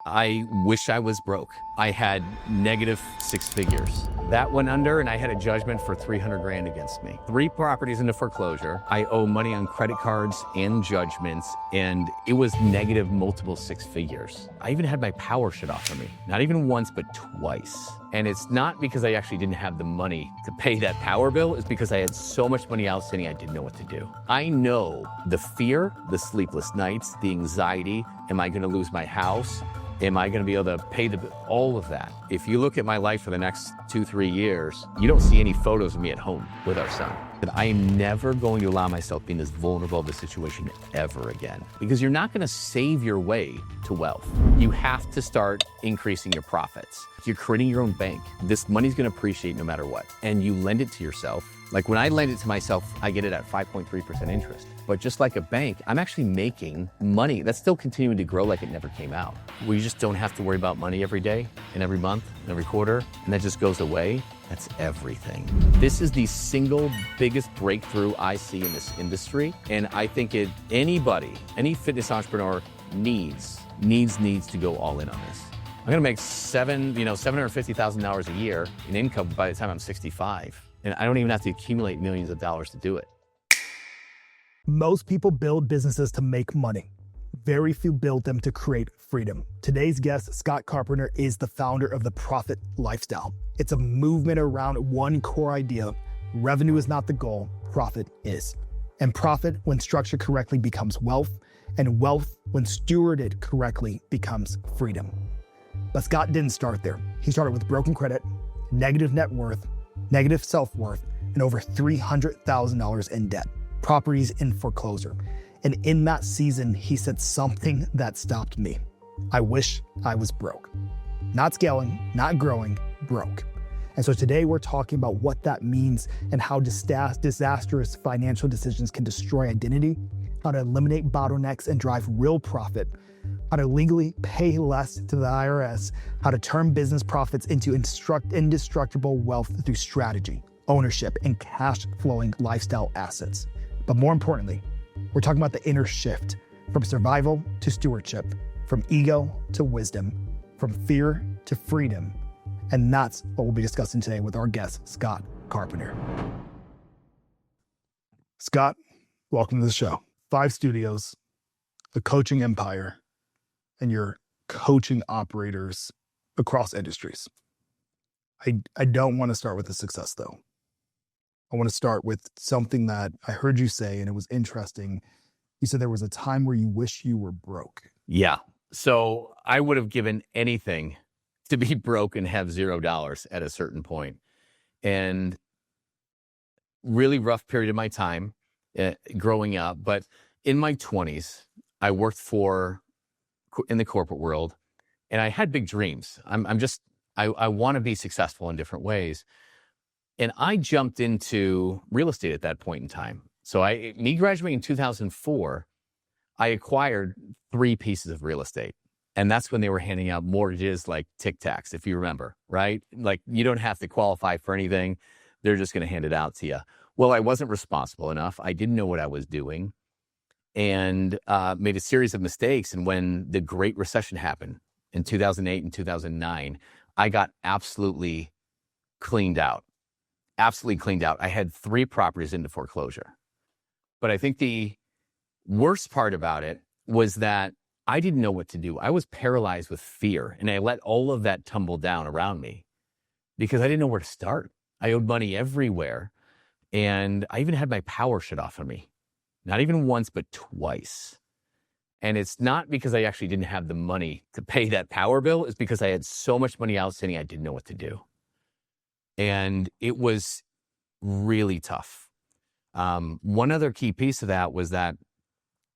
I wish I was broke. I had negative six figures. That went under and I had a judgment for 300 grand against me. 3 properties into foreclosure. I owe money on credit cards and judgments, and it was negative multiple six figures. I even had my power shut off of me. Not even once, but twice. And it's not because I actually didn't have the money to pay that power bill, it's because I had so much money outstanding I didn't know what to do. I know the fear, the sleepless nights, the anxiety. Am I gonna lose my house? Am I gonna be able to pay all of that? If you look at my life for the next 2-3 years, you don't see any photos of me at home with our son. But I am never going to allow myself being this vulnerable of a situation ever again. Because you're not gonna save your way to wealth. You have to start increasing your profits. You're creating your own bank. This money's gonna appreciate no matter what. And you lend it to yourself. Like when I lend it to myself, I get it at 5.3% interest. But just like a bank, I'm actually making money that's still continuing to grow like it never came out. We just don't have to worry about money every day and every month and every quarter, and that just goes away. That's everything. This is the single biggest breakthrough I see in this industry. And I think anybody, any fitness entrepreneur needs to go all in on this. I'm gonna make $750,000 a year in income by the time I'm 65. And I don't even have to accumulate millions of dollars to do it. Most people build businesses to make money. Very few build them to create freedom. Today's guest, Scott Carpenter, is the founder of the Profit Lifestyle. It's a movement around one core idea: revenue is not the goal, profit is. And profit, when structured correctly, becomes wealth, and wealth, when stewarded correctly, becomes freedom. But Scott didn't start there. He started with broken credit, negative net worth, negative self-worth, and over $300,000 in debt. Properties in foreclosure. And in that season, he said something that stopped me. I wish I was broke. Not scaling, not growing, broke. And so today we're talking about what that means and how disastrous financial decisions can destroy identity, how to eliminate bottlenecks and drive real profit, how to legally pay less to the IRS, how to turn business profits into indestructible wealth through strategy, ownership, and cash-flowing lifestyle assets. But more importantly, we're talking about the inner shift from survival to stewardship, from ego to wisdom, from fear to freedom. And that's what we'll be discussing today with our guest, Scott Carpenter. Scott, welcome to the show. 5 studios, a coaching empire, and you're coaching operators across industries. I don't want to start with the success though. I want to start with something that I heard you say, and it was interesting. You said there was a time where you wish you were broke. Yeah. So I would have given anything to be broke and have $0 at a certain point. And really rough period of my time growing up. But in my 20s, I worked in the corporate world, and I had big dreams. I want to be successful in different ways. And I jumped into real estate at that point in time. So me graduating in 2004, I acquired 3 pieces of real estate. And that's when they were handing out mortgages like Tic Tacs, if you remember, right? Like you don't have to qualify for anything. They're just going to hand it out to you. Well, I wasn't responsible enough. I didn't know what I was doing, and made a series of mistakes. And when the Great Recession happened in 2008 and 2009, I got absolutely cleaned out. I had 3 properties into foreclosure. But I think the worst part about it was that I didn't know what to do. I was paralyzed with fear, and I let all of that tumble down around me because I didn't know where to start. I owed money everywhere, and I even had my power shut off of me. Not even once, but twice. And it's not because I actually didn't have the money to pay that power bill. It's because I had so much money outstanding, I didn't know what to do. And it was really tough. One other key piece of that was that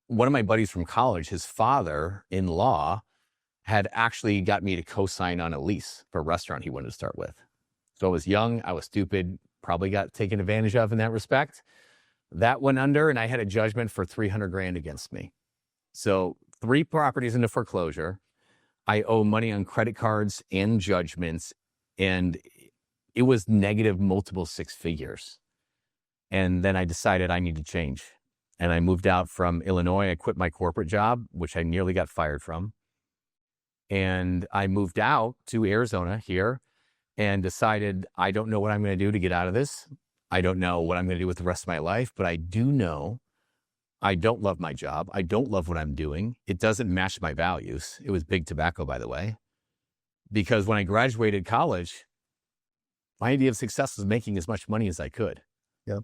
one of my buddies from college, his father-in-law, had actually got me to co-sign on a lease for a restaurant he wanted to start with. So I was young, I was stupid, probably got taken advantage of in that respect. That went under, and I had a judgment for 300 grand against me. So 3 properties into foreclosure. I owe money on credit cards and judgments, and it was negative multiple 6 figures. And then I decided I need to change. And I moved out from Illinois. I quit my corporate job, which I nearly got fired from. And I moved out to Arizona here and decided I don't know what I'm going to do to get out of this. I don't know what I'm going to do with the rest of my life, but I do know I don't love my job. I don't love what I'm doing. It doesn't match my values. It was big tobacco, by the way, because when I graduated college, my idea of success was making as much money as I could. Yep.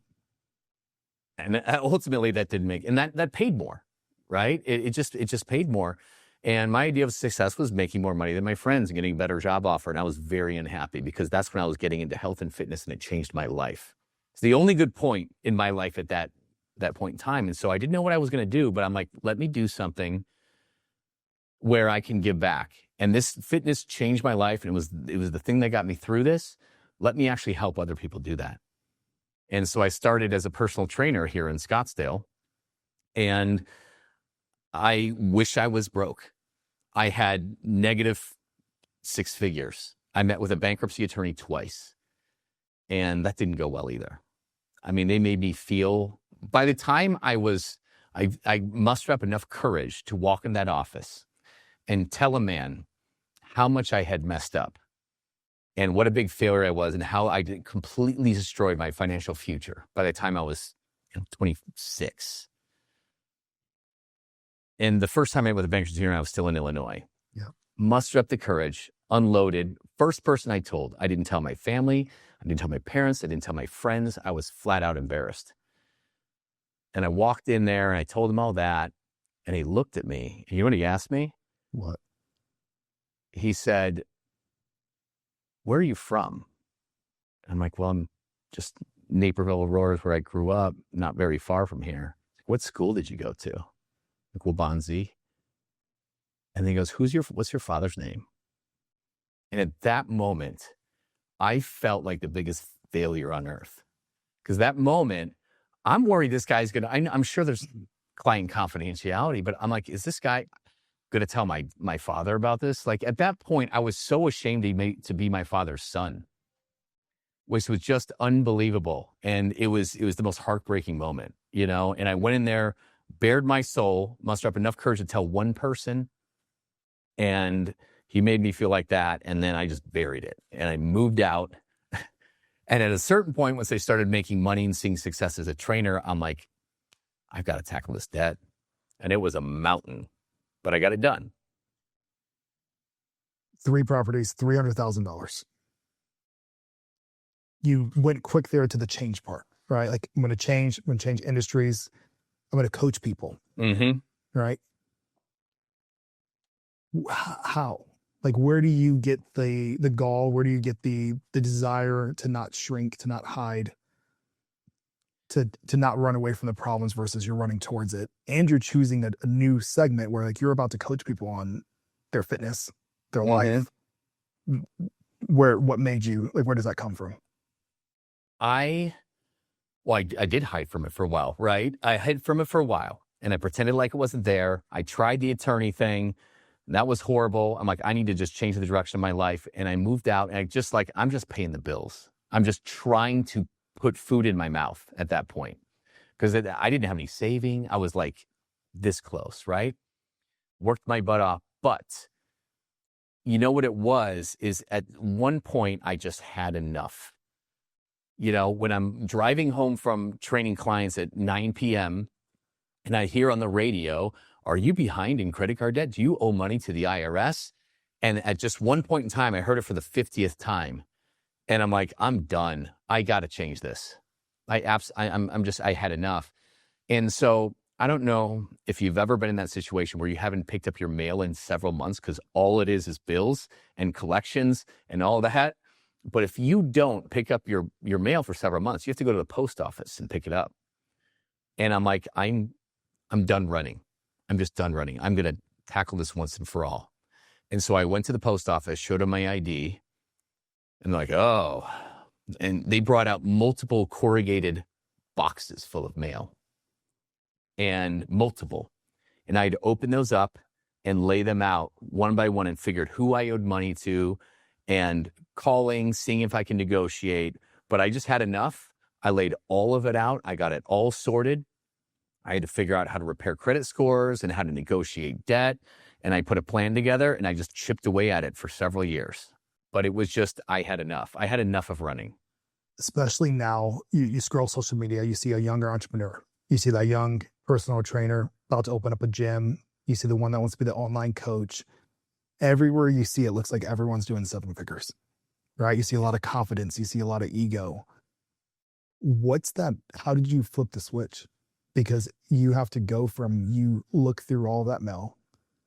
And ultimately that didn't make, and that paid more, right? It just paid more. And my idea of success was making more money than my friends and getting a better job offer. And I was very unhappy because that's when I was getting into health and fitness, and it changed my life. It's the only good point in my life at that point in time. And so I didn't know what I was going to do, but I'm like, let me do something where I can give back. And this fitness changed my life. And it was the thing that got me through this. Let me actually help other people do that. And so I started as a personal trainer here in Scottsdale, and I wish I was broke. I had negative 6 figures. I met with a bankruptcy attorney twice, and that didn't go well either. I mean, they made me feel, by the time I mustered up enough courage to walk in that office and tell a man how much I had messed up and what a big failure I was and how I completely destroyed my financial future by the time I was 26. And the first time I met with a bankruptcy attorney, I was still in Illinois. Yeah. Mustered up the courage, unloaded. First person I told. I didn't tell my family. I didn't tell my parents. I didn't tell my friends. I was flat out embarrassed. And I walked in there and I told him all that. And he looked at me. And you know what he asked me? What? He said, "Where are you from?" I'm like, "Well, I'm just Naperville, Aurora, where I grew up, not very far from here." "What school did you go to?" Like, "Well, Bonzi." And then he goes, "What's your father's name?" And at that moment, I felt like the biggest failure on earth. Because that moment, I'm worried this guy's I'm sure there's client confidentiality, but I'm like, is this guy going to tell my father about this? Like, at that point, I was so ashamed to be my father's son, which was just unbelievable. And it was the most heartbreaking moment, and I went in there, bared my soul, mustered up enough courage to tell one person, and he made me feel like that. And then I just buried it and I moved out. And at a certain point, once I started making money and seeing success as a trainer, I'm like, I've got to tackle this debt. And it was a mountain, but I got it done. 3 properties, $300,000. You went quick there to the change part, right? Like, I'm going to change industries. I'm going to coach people, right? How? Like, where do you get the gall? Where do you get the desire to not shrink, to not hide, to not run away from the problems versus you're running towards it? And you're choosing a new segment where, like, you're about to coach people on their fitness, their life. What made you, like, where does that come from? I did hide from it for a while, right? I hid from it for a while and I pretended like it wasn't there. I tried the attorney thing. That was horrible. I'm like, I need to just change the direction of my life. And I moved out and I'm just paying the bills. I'm just trying to put food in my mouth at that point because I didn't have any saving. I was like this close, right? Worked my butt off. But you know what it was is at one point I just had enough. When I'm driving home from training clients at 9 p.m. and I hear on the radio, "Are you behind in credit card debt? Do you owe money to the IRS?" And at just one point in time, I heard it for the 50th time. And I'm like, I'm done. I got to change this. I had enough. And so I don't know if you've ever been in that situation where you haven't picked up your mail in several months because all it is bills and collections and all that. But if you don't pick up your mail for several months, you have to go to the post office and pick it up. And I'm like, I'm done running. I'm just done running. I'm going to tackle this once and for all. And so I went to the post office, showed them my ID, and they're like, "Oh." And they brought out multiple corrugated boxes full of mail and multiple. And I had to open those up and lay them out one by one and figured who I owed money to and calling, seeing if I can negotiate. But I just had enough. I laid all of it out. I got it all sorted. I had to figure out how to repair credit scores and how to negotiate debt And I put a plan together and I just chipped away at it for several years. But it was just, I had enough. I had enough of running. Especially now, you scroll social media, you see a younger entrepreneur, you see that young personal trainer about to open up a gym, you see the one that wants to be the online coach. Everywhere you see it looks like everyone's doing 7 figures, right? You see a lot of confidence, you see a lot of ego. What's that? How did you flip the switch? Because you have to go from, you look through all that mail,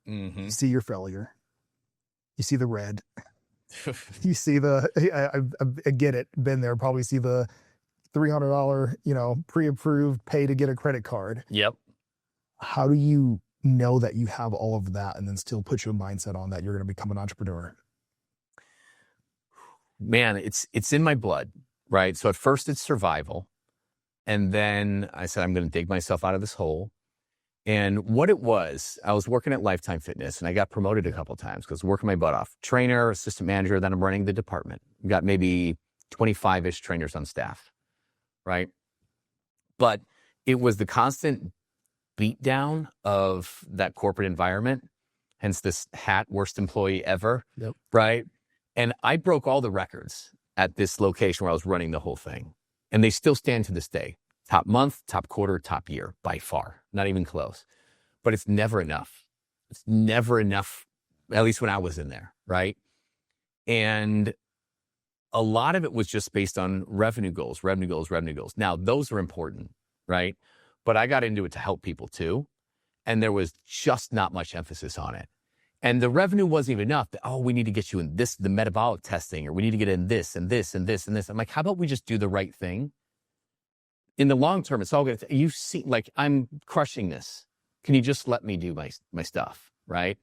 you see your failure, you see the red, you see I get it, been there, probably see the $300, pre-approved pay to get a credit card. Yep. How do you know that you have all of that and then still put your mindset on that you're going to become an entrepreneur? Man, it's in my blood, right? So at first it's survival. And then I said, I'm going to dig myself out of this hole. And what it was, I was working at Lifetime Fitness and I got promoted a couple of times because working my butt off. Trainer, assistant manager, then I'm running the department. We got maybe 25-ish trainers on staff, right? But it was the constant beatdown of that corporate environment, hence this hat, worst employee ever, right? And I broke all the records at this location where I was running the whole thing. And they still stand to this day. Top month, top quarter, top year, by far. Not even close. But it's never enough. It's never enough, at least when I was in there, right? And a lot of it was just based on revenue goals. Now, those are important, right? But I got into it to help people too. And there was just not much emphasis on it. And the revenue wasn't even enough. We need to get you in this, the metabolic testing, or we need to get in this and this and this and this. I'm like, how about we just do the right thing? In the long term, it's all good. You see, like, I'm crushing this. Can you just let me do my stuff, right?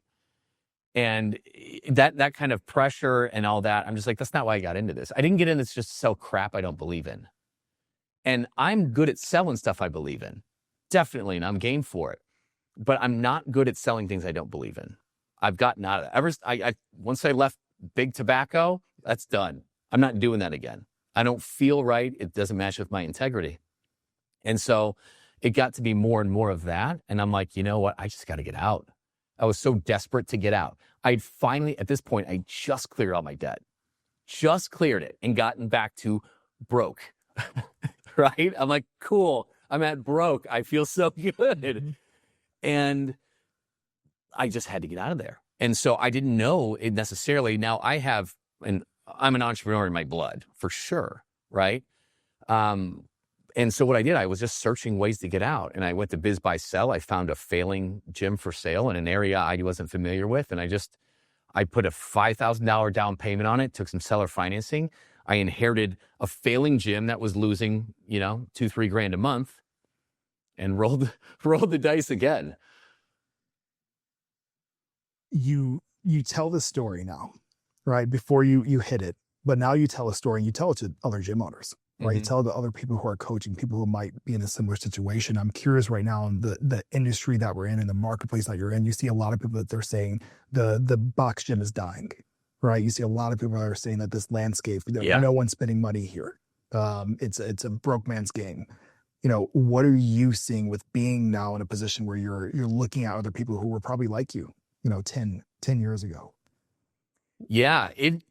And that kind of pressure and all that, I'm just like, that's not why I got into this. I didn't get in this just to sell crap I don't believe in. And I'm good at selling stuff I believe in, definitely, and I'm game for it. But I'm not good at selling things I don't believe in. I've gotten out of that. Once I left big tobacco, that's done. I'm not doing that again. I don't feel right. It doesn't match with my integrity. And so it got to be more and more of that. And I'm like, you know what? I just got to get out. I was so desperate to get out. I'd finally, at this point, I just cleared all my debt. Just cleared it and gotten back to broke, right? I'm like, cool. I'm at broke. I feel so good. And I just had to get out of there. And so I didn't know it necessarily. Now I'm an entrepreneur in my blood for sure, right? And so what I did, I was just searching ways to get out. And I went to Biz Buy Sell. I found a failing gym for sale in an area I wasn't familiar with. And I put a $5,000 down payment on it, took some seller financing. I inherited a failing gym that was losing, $2,000-3,000 a month, and rolled the dice again. You tell this story now, right? Before you hit it, but now you tell a story and you tell it to other gym owners, right? You tell it to other people who are coaching, people who might be in a similar situation. I'm curious right now in the industry that we're in the marketplace that you're in, you see a lot of people that they're saying the box gym is dying, right? You see a lot of people that are saying that this landscape, no one's spending money here. It's a broke man's game. What are you seeing with being now in a position where you're looking at other people who were probably like you, 10 years ago? Yeah, it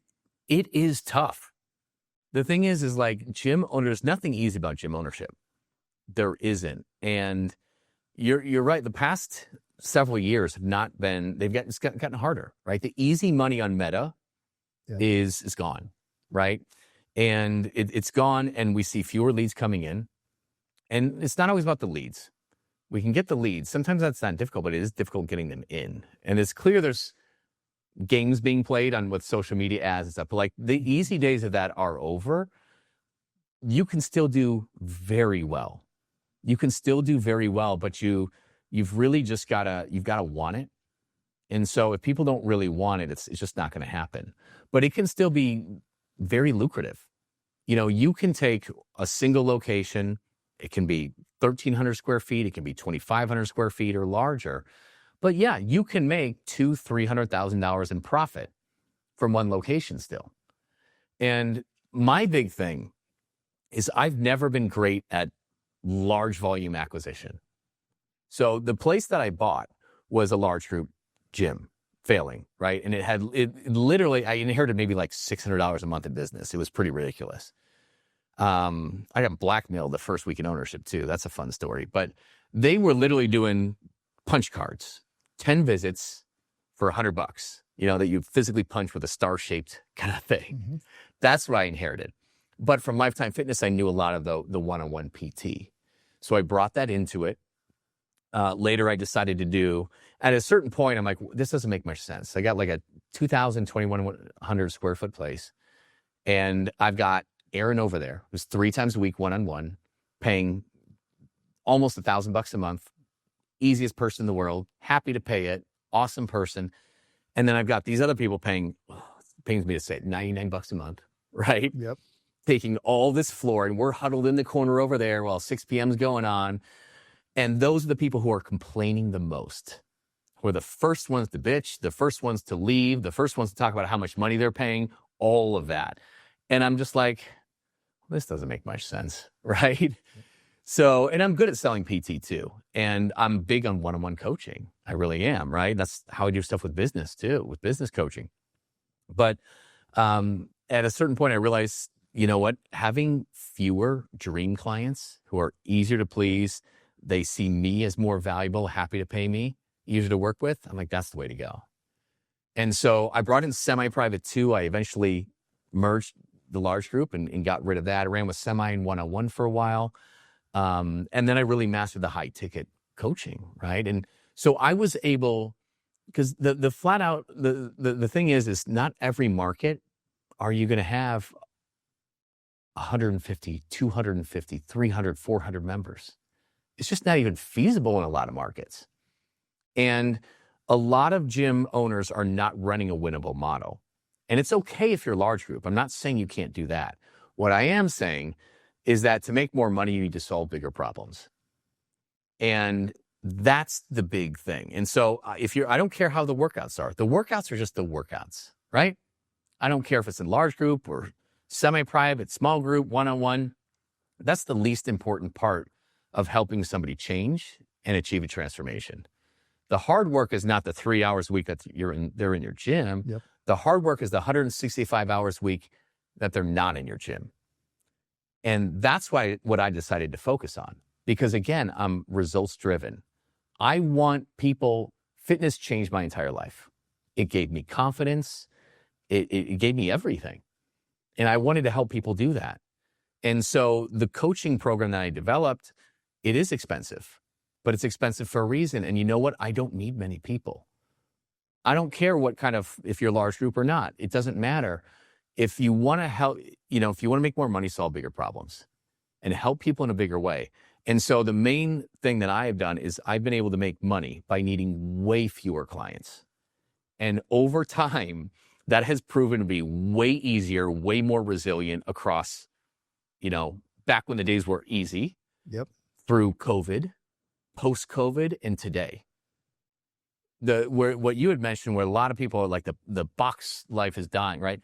is tough. The thing is like gym owners, nothing easy about gym ownership. There isn't. And you're right. The past several years have not been, it's gotten harder, right? The easy money on Meta is gone, right? And it's gone, and we see fewer leads coming in. And it's not always about the leads. We can get the leads. Sometimes that's not difficult, but it is difficult getting them in. And it's clear there's games being played with social media ads and stuff. But like the easy days of that are over. You can still do very well. But you've really just you've gotta want it. And so if people don't really want it, it's just not going to happen. But it can still be very lucrative. You can take a single location. It can be 1,300 square feet. It can be 2,500 square feet or larger. But yeah, you can make $200,000-300,000 in profit from one location still. And my big thing is I've never been great at large volume acquisition. So the place that I bought was a large group gym, failing, right? And it literally, I inherited maybe like $600 a month in business. It was pretty ridiculous. I got blackmailed the first week in ownership too. That's a fun story. But they were literally doing punch cards, 10 visits for $100, that you physically punch with a star-shaped kind of thing. Mm-hmm. That's what I inherited. But from Lifetime Fitness, I knew a lot of the one-on-one PT. So I brought that into it. Later, I decided to do, at a certain point, I'm like, this doesn't make much sense. I got like a 2,100 square foot place. And I've got Aaron over there, who's 3 times a week, one-on-one, paying almost $1,000 a month. Easiest person in the world, happy to pay it, awesome person. And then I've got these other people paying, it pains me to say it, $99 a month, right? Yep. Taking all this floor, and we're huddled in the corner over there while 6 p.m. is going on. And those are the people who are complaining the most, who are the first ones to bitch, the first ones to leave, the first ones to talk about how much money they're paying, all of that. And I'm just like, this doesn't make much sense, right? So, and I'm good at selling PT too. And I'm big on one-on-one coaching. I really am, right? That's how I do stuff with business too, with business coaching. But at a certain point, I realized, you know what? Having fewer dream clients who are easier to please, they see me as more valuable, happy to pay me, easier to work with. I'm like, that's the way to go. And so I brought in semi-private too. I eventually merged the large group and got rid of that. I ran with semi and one-on-one for a while. And then I really mastered the high ticket coaching, right? And so I was able, because the flat out, the thing is not every market are you going to have 150, 250, 300, 400 members. It's just not even feasible in a lot of markets. And a lot of gym owners are not running a winnable model. And it's okay if you're a large group. I'm not saying you can't do that. What I am saying is that to make more money, you need to solve bigger problems. And that's the big thing. And so I don't care how the workouts are. The workouts are just the workouts, right? I don't care if it's in large group or semi-private, small group, one-on-one. That's the least important part of helping somebody change and achieve a transformation. The hard work is not the 3 hours a week that they're in your gym. Yep. The hard work is the 165 hours a week that they're not in your gym. And that's what I decided to focus on. Because again, I'm results driven. I want people, fitness changed my entire life. It gave me confidence. It gave me everything. And I wanted to help people do that. And so the coaching program that I developed, it is expensive, but it's expensive for a reason. And you know what? I don't need many people. I don't care if you're a large group or not. It doesn't matter. If you want to help, if you want to make more money, solve bigger problems and help people in a bigger way. And so the main thing that I have done is I've been able to make money by needing way fewer clients. And over time, that has proven to be way easier, way more resilient across, back when the days were easy. Yep. Through COVID, post-COVID, and today. What you had mentioned, where a lot of people are like the box life is dying, right?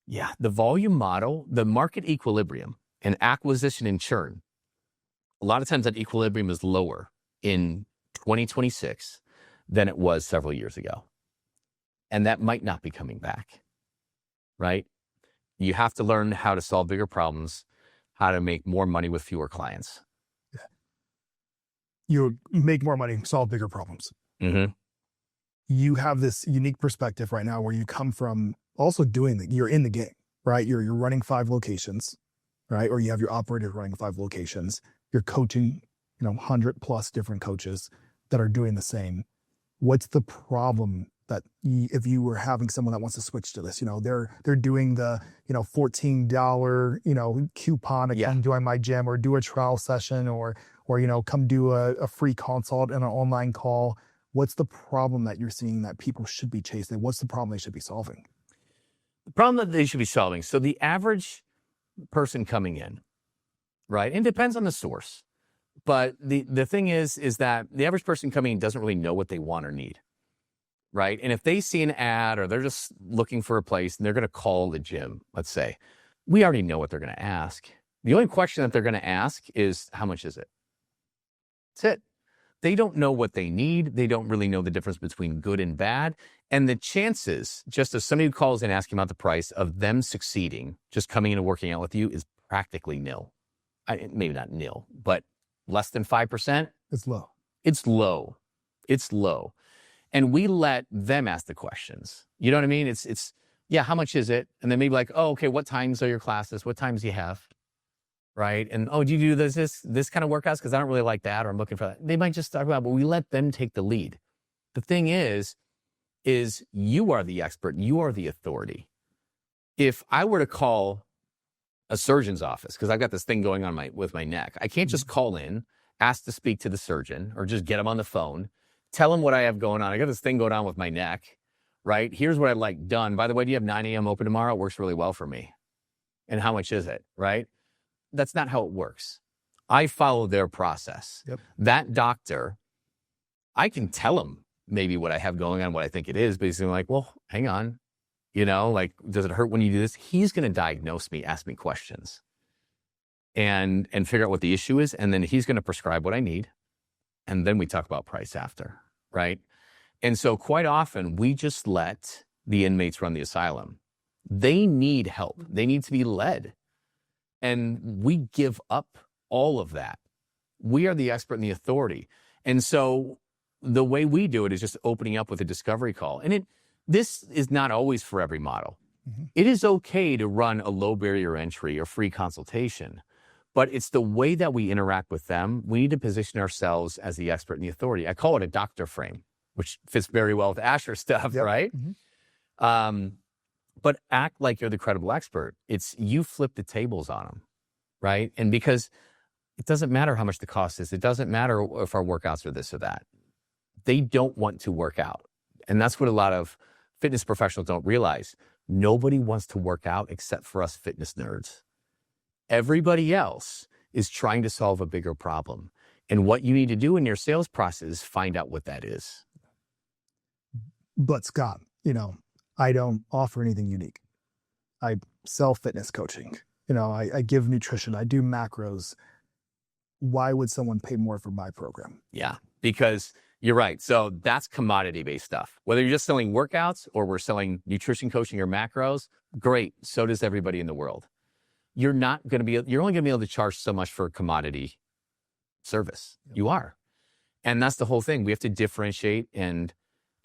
Yeah, the volume model, the market equilibrium and acquisition and churn, a lot of times that equilibrium is lower in 2026 than it was several years ago. And that might not be coming back, right? You have to learn how to solve bigger problems, how to make more money with fewer clients. You make more money, solve bigger problems. Mm-hmm. You have this unique perspective right now where you come from also you're in the game, right? You're running 5 locations, right? Or you have your operator running 5 locations. You're coaching, 100 plus different coaches that are doing the same. What's the problem that if you were having someone that wants to switch to this, they're doing the, $14, coupon to come join my gym or do a trial session or come do a free consult and an online call. What's the problem that you're seeing that people should be chasing? What's the problem they should be solving? The problem that they should be solving. So the average person coming in, right? And it depends on the source. But the thing is that the average person coming in doesn't really know what they want or need, right? And if they see an ad or they're just looking for a place and they're going to call the gym, let's say, we already know what they're going to ask. The only question that they're going to ask is, how much is it? That's it. they don't know what they need. They don't really know the difference between good and bad. And the chances, just as somebody who calls in asking about the price, of them succeeding, just coming in and working out with you, is practically nil. Maybe not nil, but less than 5%. It's low. It's low. It's low. And we let them ask the questions. You know what I mean? It's yeah, how much is it? And then maybe like, oh, okay, what times are your classes? What times do you have? Right? And, oh, do you do this kind of workouts? Because I don't really like that, or I'm looking for that. They might just talk about it, but we let them take the lead. The thing is you are the expert. You are the authority. If I were to call a surgeon's office, because I've got this thing going on with my neck, I can't just call in, ask to speak to the surgeon, or just get him on the phone, tell him what I have going on. I got this thing going on with my neck, right? Here's what I'd like done. By the way, do you have 9 a.m. open tomorrow? It works really well for me. And how much is it, right? That's not how it works. I follow their process. Yep. That doctor, I can tell him maybe what I have going on, what I think it is, but he's gonna be like, well, hang on. You know, like, does it hurt when you do this? He's going to diagnose me, ask me questions, and figure out what the issue is. And then he's going to prescribe what I need. And then we talk about price after, right? And so quite often we just let the inmates run the asylum. They need help. They need to be led. And we give up all of that. We are the expert and the authority. And so the way we do it is just opening up with a discovery call. And this is not always for every model. Mm-hmm. It is okay to run a low barrier entry or free consultation, but it's the way that we interact with them. We need to position ourselves as the expert and the authority. I call it a doctor frame, which fits very well with Asher stuff, yep. Right? Mm-hmm. But act like you're the credible expert. It's you flip the tables on them, right? And because it doesn't matter how much the cost is. It doesn't matter if our workouts are this or that. They don't want to work out. And that's what a lot of fitness professionals don't realize. Nobody wants to work out except for us fitness nerds. Everybody else is trying to solve a bigger problem. And what you need to do in your sales process is find out what that is. But Scott, I don't offer anything unique. I sell fitness coaching. I give nutrition. I do macros. Why would someone pay more for my program? Yeah, because you're right. So that's commodity-based stuff. Whether you're just selling workouts or we're selling nutrition coaching or macros, great. So does everybody in the world. You're only going to be able to charge so much for a commodity service. Yep. You are. And that's the whole thing. We have to differentiate and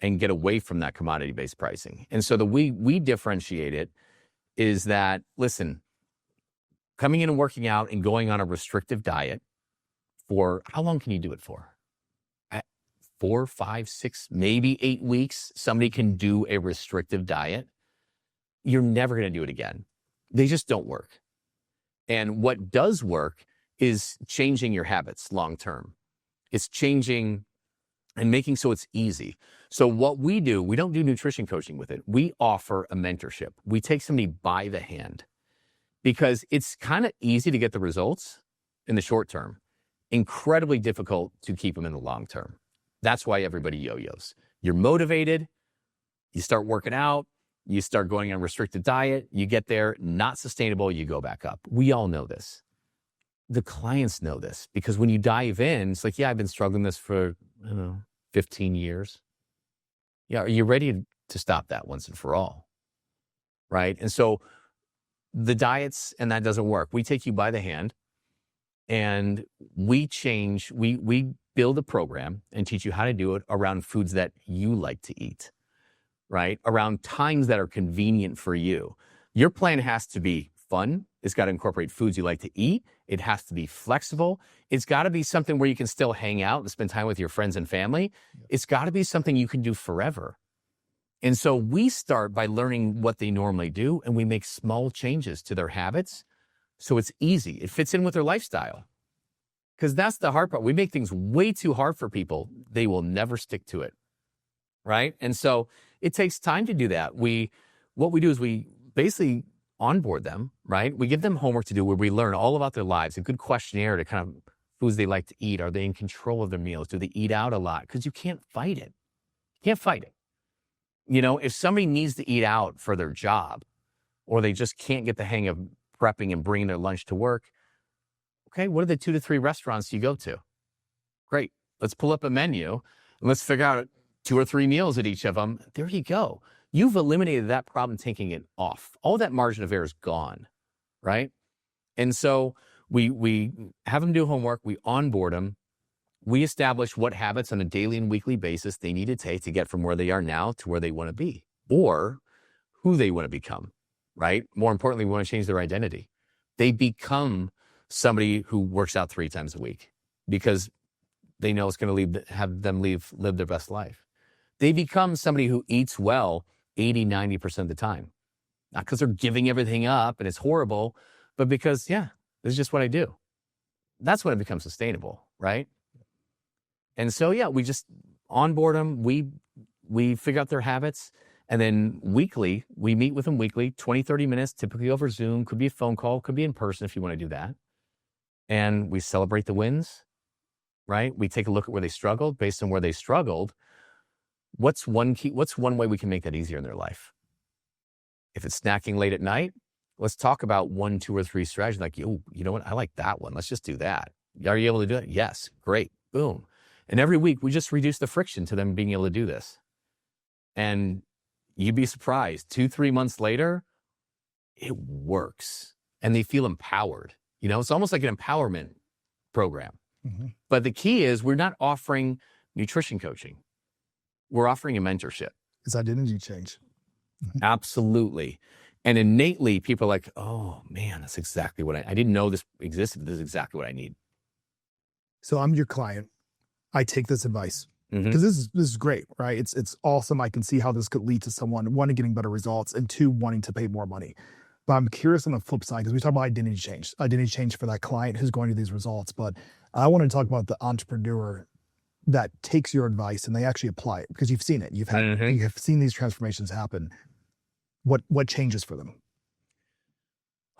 get away from that commodity-based pricing. And so the way we differentiate it is that, listen, coming in and working out and going on a restrictive diet for, how long can you do it for? 4, 5, 6, maybe 8 weeks, somebody can do a restrictive diet. You're never going to do it again. They just don't work. And what does work is changing your habits long-term. It's changing and making so it's easy. So what we do, we don't do nutrition coaching with it. We offer a mentorship. We take somebody by the hand because it's kind of easy to get the results in the short term, incredibly difficult to keep them in the long term. That's why everybody yo-yos. You're motivated, you start working out, you start going on a restricted diet, you get there, not sustainable, you go back up. We all know this. The clients know this because when you dive in, it's like, yeah, I've been struggling this for, 15 years. Yeah, are you ready to stop that once and for all? Right? And so the diets, and that doesn't work. We take you by the hand and we build a program and teach you how to do it around foods that you like to eat, right? Around times that are convenient for you. Your plan has to be fun. It's got to incorporate foods you like to eat. It has to be flexible. It's got to be something where you can still hang out and spend time with your friends and family. It's got to be something you can do forever. And so we start by learning what they normally do, and we make small changes to their habits so it's easy. It fits in with their lifestyle. Because that's the hard part. We make things way too hard for people. They will never stick to it, right? And so it takes time to do that. What we do is we basically onboard them, right? We give them homework to do where we learn all about their lives, a good questionnaire to kind of foods they like to eat. Are they in control of their meals? Do they eat out a lot? Because you can't fight it. You can't fight it. If somebody needs to eat out for their job, or they just can't get the hang of prepping and bringing their lunch to work, okay, what are the 2 to 3 restaurants you go to? Great. Let's pull up a menu and let's figure out 2 or 3 meals at each of them. There you go. You've eliminated that problem, taking it off. All that margin of error is gone, right? And so we have them do homework, we onboard them, we establish what habits on a daily and weekly basis they need to take to get from where they are now to where they want to be, or who they want to become, right? More importantly, we want to change their identity. They become somebody who works out 3 times a week because they know it's going to have them live their best life. They become somebody who eats well 80, 90% of the time. Not because they're giving everything up and it's horrible, but because, yeah, this is just what I do. That's when it becomes sustainable, right? And so, yeah, we just onboard them. We figure out their habits. And then weekly, we meet with them weekly, 20, 30 minutes, typically over Zoom. Could be a phone call, could be in person if you want to do that. And we celebrate the wins, right? We take a look at where they struggled. Based on where they struggled, what's one way we can make that easier in their life? If it's snacking late at night, let's talk about 1, 2, or 3 strategies. Like, you know what? I like that one. Let's just do that. Are you able to do it? Yes. Great. Boom. And every week we just reduce the friction to them being able to do this. And you'd be surprised. 2, 3 months later, it works. And they feel empowered. It's almost like an empowerment program. Mm-hmm. But the key is we're not offering nutrition coaching. We're offering a mentorship. It's identity change. Absolutely. And innately, people are like, oh, man, that's exactly what I didn't know this existed. This is exactly what I need. So I'm your client. I take this advice because this is great, right? It's awesome. I can see how this could lead to someone, 1, getting better results, and 2, wanting to pay more money. But I'm curious on the flip side, because we talk about identity change for that client who's going to these results. But I want to talk about the entrepreneur that takes your advice and they actually apply it, because you've seen it. You have seen these transformations happen. What changes for them?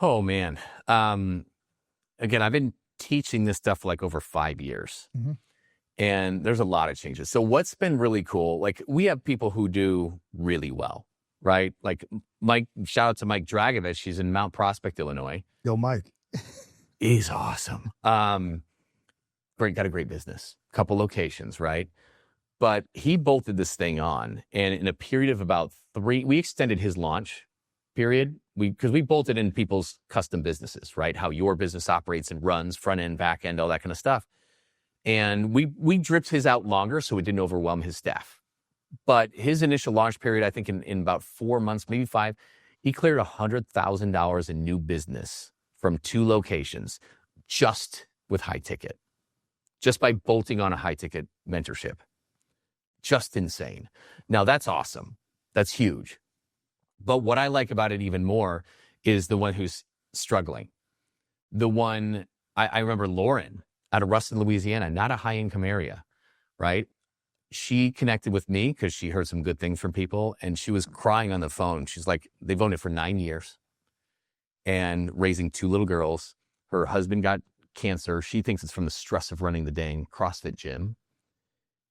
Oh, man. Again, I've been teaching this stuff for like over 5 years. Mm-hmm. And there's a lot of changes. So what's been really cool, like we have people who do really well, right? Like Mike, shout out to Mike Dragovich. He's in Mount Prospect, Illinois. Yo, Mike. He's awesome. Got a great business, couple locations, right? But he bolted this thing on, and in a period of about 3, we extended his launch period. Because we bolted in people's custom businesses, right? How your business operates and runs, front end, back end, all that kind of stuff. And we dripped his out longer so it didn't overwhelm his staff. But his initial launch period, I think in about 4 months, maybe 5, he cleared $100,000 in new business from 2 locations just with high ticket, just by bolting on a high ticket mentorship. Just insane. Now that's awesome. That's huge. But what I like about it even more is the one who's struggling. The one, I remember Lauren out of Ruston, Louisiana, not a high income area, right? She connected with me because she heard some good things from people, and she was crying on the phone. She's like, they've owned it for 9 years and raising 2 little girls. Her husband got cancer. She thinks it's from the stress of running the dang CrossFit gym.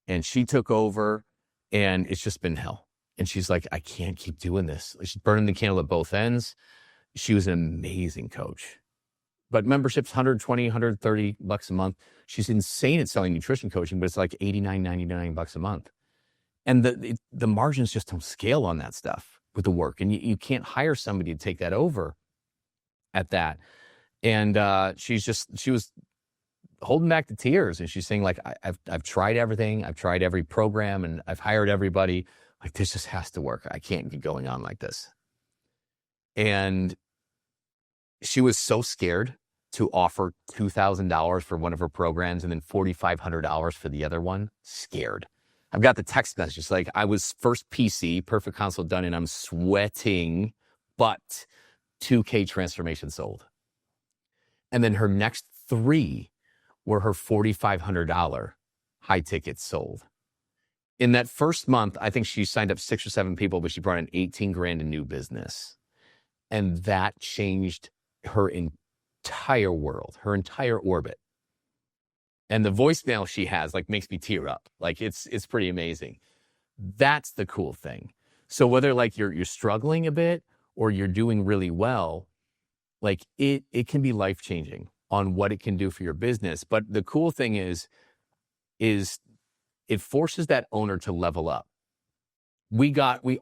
And she took over, and it's just been hell. And she's like, I can't keep doing this. She's burning the candle at both ends. She was an amazing coach. But membership's $120, $130 a month. She's insane at selling nutrition coaching, but it's like $89, $99 a month. And the margins just don't scale on that stuff with the work. And you can't hire somebody to take that over at that. And she was holding back the tears. And she's saying, like, I've tried everything. I've tried every program, and I've hired everybody. Like, this just has to work. I can't get going on like this. And she was so scared to offer $2,000 for one of her programs and then $4,500 for the other one. Scared. I've got the text message. Like, I was first PC, perfect consult done, and I'm sweating, but 2K transformation sold. And then her next 3 were her $4,500 high tickets sold. In that first month, I think she signed up 6 or 7 people, but she brought in 18 grand in new business. And that changed her entire world, her entire orbit. And the voicemail she has, like, makes me tear up. Like, it's pretty amazing. That's the cool thing. So whether like you're struggling a bit or you're doing really well, like it can be life-changing on what it can do for your business. But the cool thing is is it forces that owner to level up. We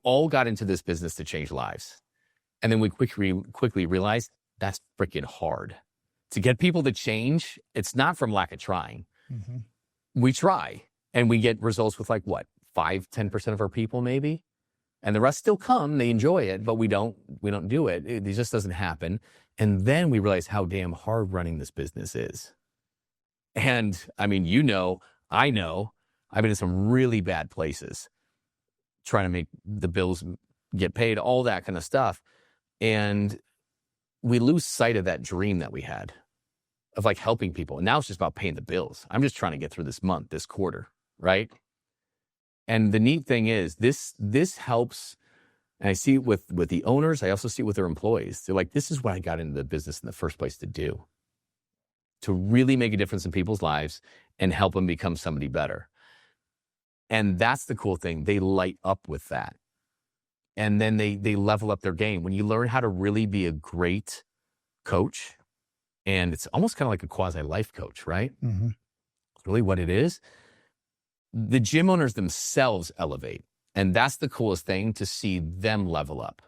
all got into this business to change lives. And then we quickly realized that's freaking hard. To get people to change, it's not from lack of trying. Mm-hmm. We try and we get results with 5-10% of our people maybe. And the rest still come, they enjoy it, but we don't do it. It just doesn't happen. And then we realize how damn hard running this business is. And I mean, I know, I've been in some really bad places trying to make the bills get paid, all that kind of stuff. And we lose sight of that dream that we had of helping people. And now it's just about paying the bills. I'm just trying to get through this month, this quarter, right? And the neat thing is this helps. And I see it with the owners. I also see it with their employees. They're like, this is what I got into the business in the first place to do, to really make a difference in people's lives and help them become somebody better. And that's the cool thing. They light up with that. And then they level up their game. When you learn how to really be a great coach, and it's almost kind of like a quasi-life coach, right? Mm-hmm. It's really what it is. The gym owners themselves elevate. And that's the coolest thing, to see them level up.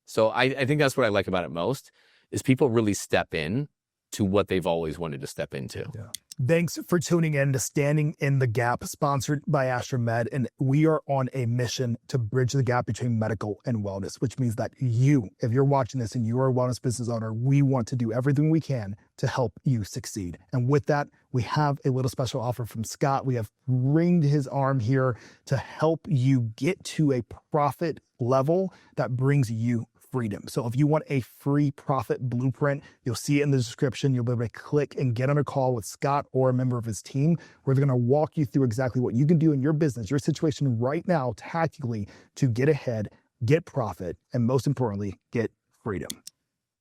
So I think that's what I like about it most, is people really step in to what they've always wanted to step into. Yeah. Thanks for tuning in to Standing in the Gap, sponsored by AstroMed. And we are on a mission to bridge the gap between medical and wellness, which means that if you're watching this and you are a wellness business owner, we want to do everything we can to help you succeed. And with that, we have a little special offer from Scott. We have ringed his arm here to help you get to a profit level that brings you freedom. So if you want a free profit blueprint, you'll see it in the description. You'll be able to click and get on a call with Scott or a member of his team, where they're going to walk you through exactly what you can do in your business, your situation right now, tactically, to get ahead, get profit, and most importantly, get freedom.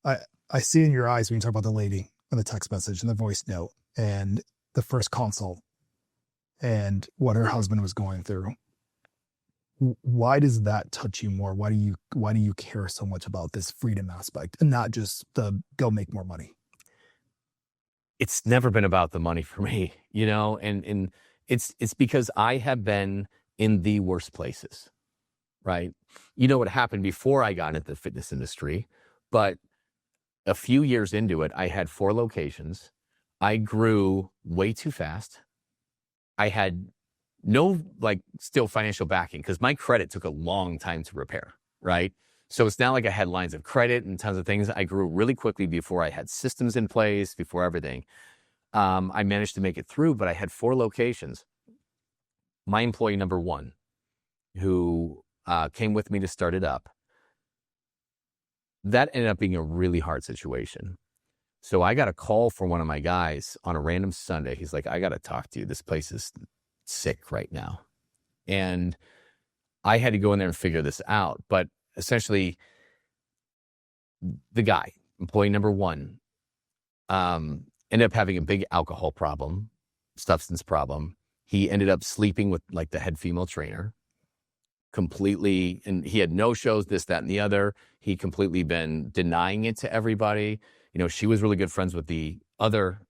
I see in your eyes when you talk about the lady and the text message and the voice note and the first consult and what her husband was going through. Why does that touch you more? Why do you care so much about this freedom aspect and not just the go make more money? It's never been about the money for me, and it's because I have been in the worst places, right? You know what happened before I got into the fitness industry, but a few years into it, I had 4 locations. I grew way too fast. I had no still financial backing, because my credit took a long time to repair, right? So it's not like I had lines of credit and tons of things. I grew really quickly before I had systems in place, before everything. I managed to make it through, but I had 4 locations. My employee number 1, who came with me to start it up, that ended up being a really hard situation. So I got a call from one of my guys on a random Sunday. He's like, I got to talk to you. This place is sick right now. And I had to go in there and figure this out. But essentially, the guy, employee number 1, ended up having a big alcohol problem, substance problem. He ended up sleeping with the head female trainer completely. And he had no shows, this, that, and the other. He completely been denying it to everybody. She was really good friends with the other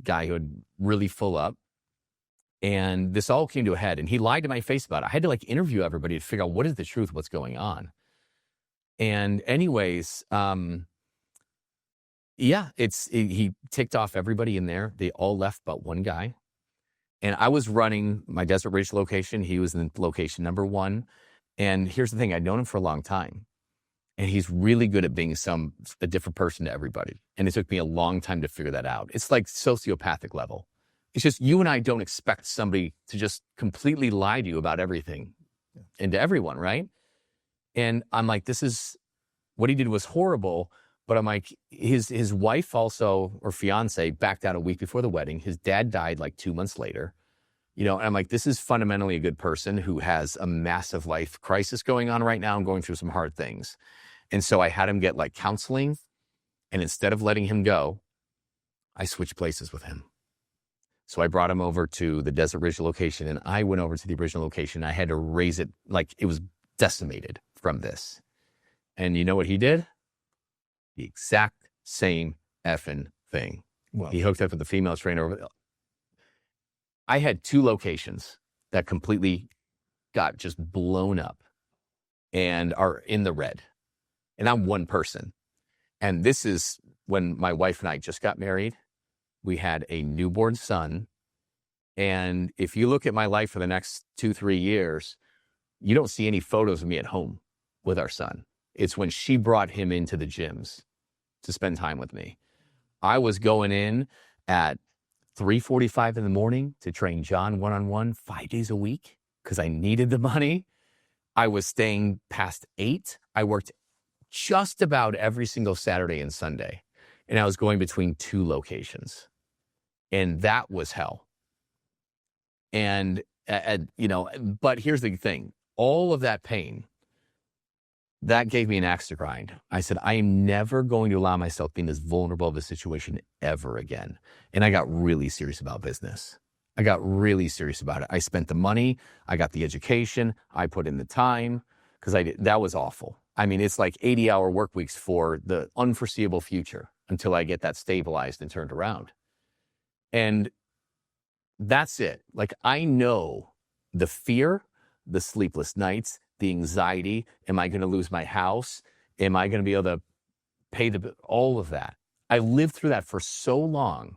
guy who had really full up. And this all came to a head, and he lied to my face about it. I had to interview everybody to figure out what is the truth, what's going on. And anyways, he ticked off everybody in there. They all left but one guy. And I was running my Desert Ridge location. He was in location number 1. And here's the thing, I'd known him for a long time. And he's really good at being a different person to everybody. And it took me a long time to figure that out. It's like sociopathic level. It's just you and I don't expect somebody to just completely lie to you about everything and to everyone, right? And I'm like, what he did was horrible. But I'm like, his wife also, or fiance, backed out a week before the wedding. His dad died 2 months later. And I'm like, this is fundamentally a good person who has a massive life crisis going on right now and going through some hard things. And so I had him get counseling. And instead of letting him go, I switched places with him. So I brought him over to the Desert Ridge location, and I went over to the original location. I had to raise it it was decimated from this. And you know what he did? The exact same effing thing. Wow. He hooked up with the female trainer. I had 2 locations that completely got just blown up and are in the red. And I'm one person. And this is when my wife and I just got married. We had a newborn son. And if you look at my life for the next 2-3 years, you don't see any photos of me at home with our son. It's when she brought him into the gyms to spend time with me. I was going in at 3:45 in the morning to train John one-on-one 5 days a week because I needed the money. I was staying past 8. I worked just about every single Saturday and Sunday. And I was going between 2 locations. And that was hell. And, but here's the thing. All of that pain, that gave me an axe to grind. I said, I am never going to allow myself being this vulnerable of a situation ever again. And I got really serious about business. I got really serious about it. I spent the money. I got the education. I put in the time because that was awful. I mean, it's like 80-hour work weeks for the unforeseeable future until I get that stabilized and turned around. And that's it. Like, I know the fear, the sleepless nights, the anxiety. Am I going to lose my house? Am I going to be able to pay all of that? I lived through that for so long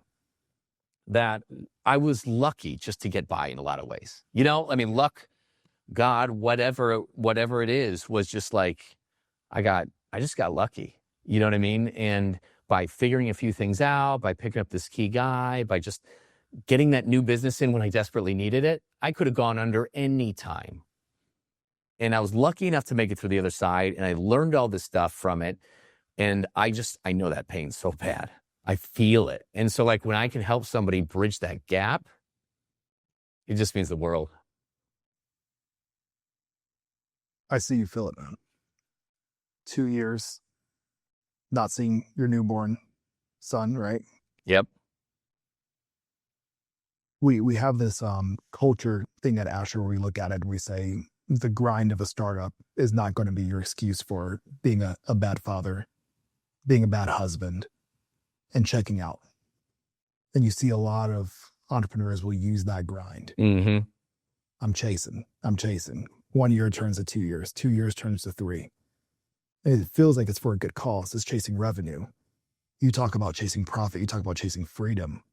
that I was lucky just to get by in a lot of ways. I mean, luck, God, whatever it is, was just like, I just got lucky. You know what I mean? And by figuring a few things out, by picking up this key guy, by just getting that new business in when I desperately needed it, I could have gone under any time. And I was lucky enough to make it through the other side. And I learned all this stuff from it. And I know that pain so bad. I feel it. And so, like, when I can help somebody bridge that gap, it just means the world. I see you feel it, man. 2 years not seeing your newborn son, right? Yep. We have this culture thing at Asher where we look at it and we say the grind of a startup is not going to be your excuse for being a bad father, being a bad husband, and checking out. And you see a lot of entrepreneurs will use that grind. Mm-hmm. I'm chasing. 1 year turns to 2 years. 2 years turns to 3. It feels like it's for a good cause. It's chasing revenue. You talk about chasing profit. You talk about chasing freedom.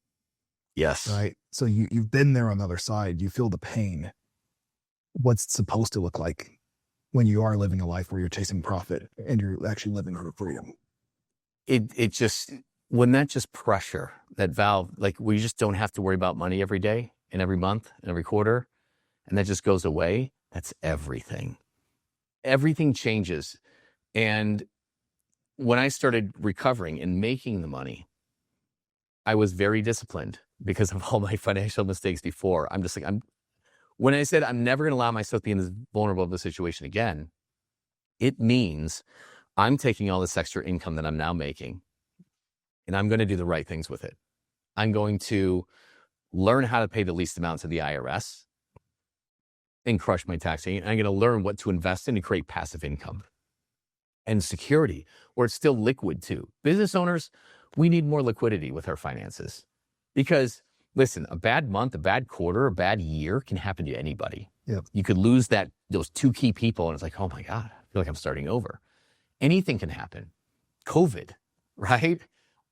Yes. Right? So you've been there on the other side. You feel the pain. What's it supposed to look like when you are living a life where you're chasing profit and you're actually living for freedom? It just, when that just pressure, that valve, like, we just don't have to worry about money every day and every month and every quarter, and that just goes away, that's everything. Everything changes. And when I started recovering and making the money, I was very disciplined because of all my financial mistakes before. I'm just like, when I said I'm never going to allow myself to be in this vulnerable of a situation again, it means I'm taking all this extra income that I'm now making and I'm going to do the right things with it. I'm going to learn how to pay the least amount to the IRS and crush my taxing. And I'm going to learn what to invest in and create passive income and security, where it's still liquid too. Business owners, we need more liquidity with our finances because, listen, a bad month, a bad quarter, a bad year can happen to anybody. Yep. You could lose those 2 key people and it's like, oh my God, I feel like I'm starting over. Anything can happen. COVID, right?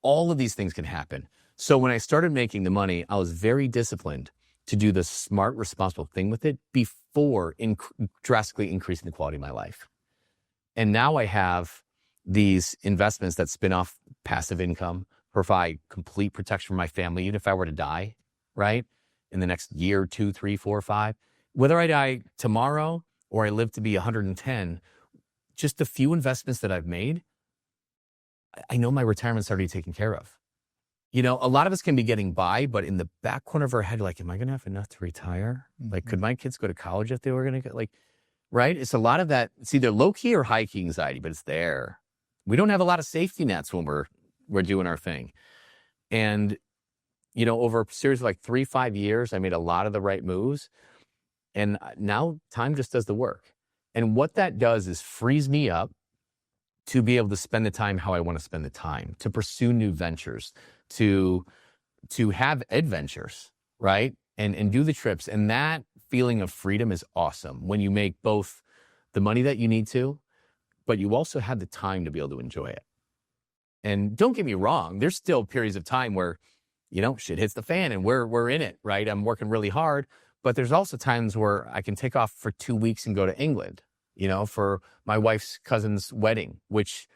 All of these things can happen. So when I started making the money, I was very disciplined to do the smart, responsible thing with it before drastically increasing the quality of my life. And now I have these investments that spin off passive income, provide complete protection for my family, even if I were to die, right? In the next year, 2, 3, 4, 5, whether I die tomorrow or I live to be 110, just the few investments that I've made, I know my retirement's already taken care of. A lot of us can be getting by, but in the back corner of our head, like, am I going to have enough to retire? Mm-hmm. Like, could my kids go to college if they were going to get, like, right? It's a lot of that. It's either low key or high key anxiety, but it's there. We don't have a lot of safety nets when we're doing our thing. And, over a series of like 3-5 years, I made a lot of the right moves. And now time just does the work. And what that does is frees me up to be able to spend the time how I want to spend the time, to pursue new ventures, to have adventures, right? and do the trips. And that feeling of freedom is awesome when you make both the money that you need to, but you also have the time to be able to enjoy it. And don't get me wrong, there's still periods of time where, shit hits the fan and we're in it, right? I'm working really hard, but there's also times where I can take off for 2 weeks and go to England, for my wife's cousin's wedding, which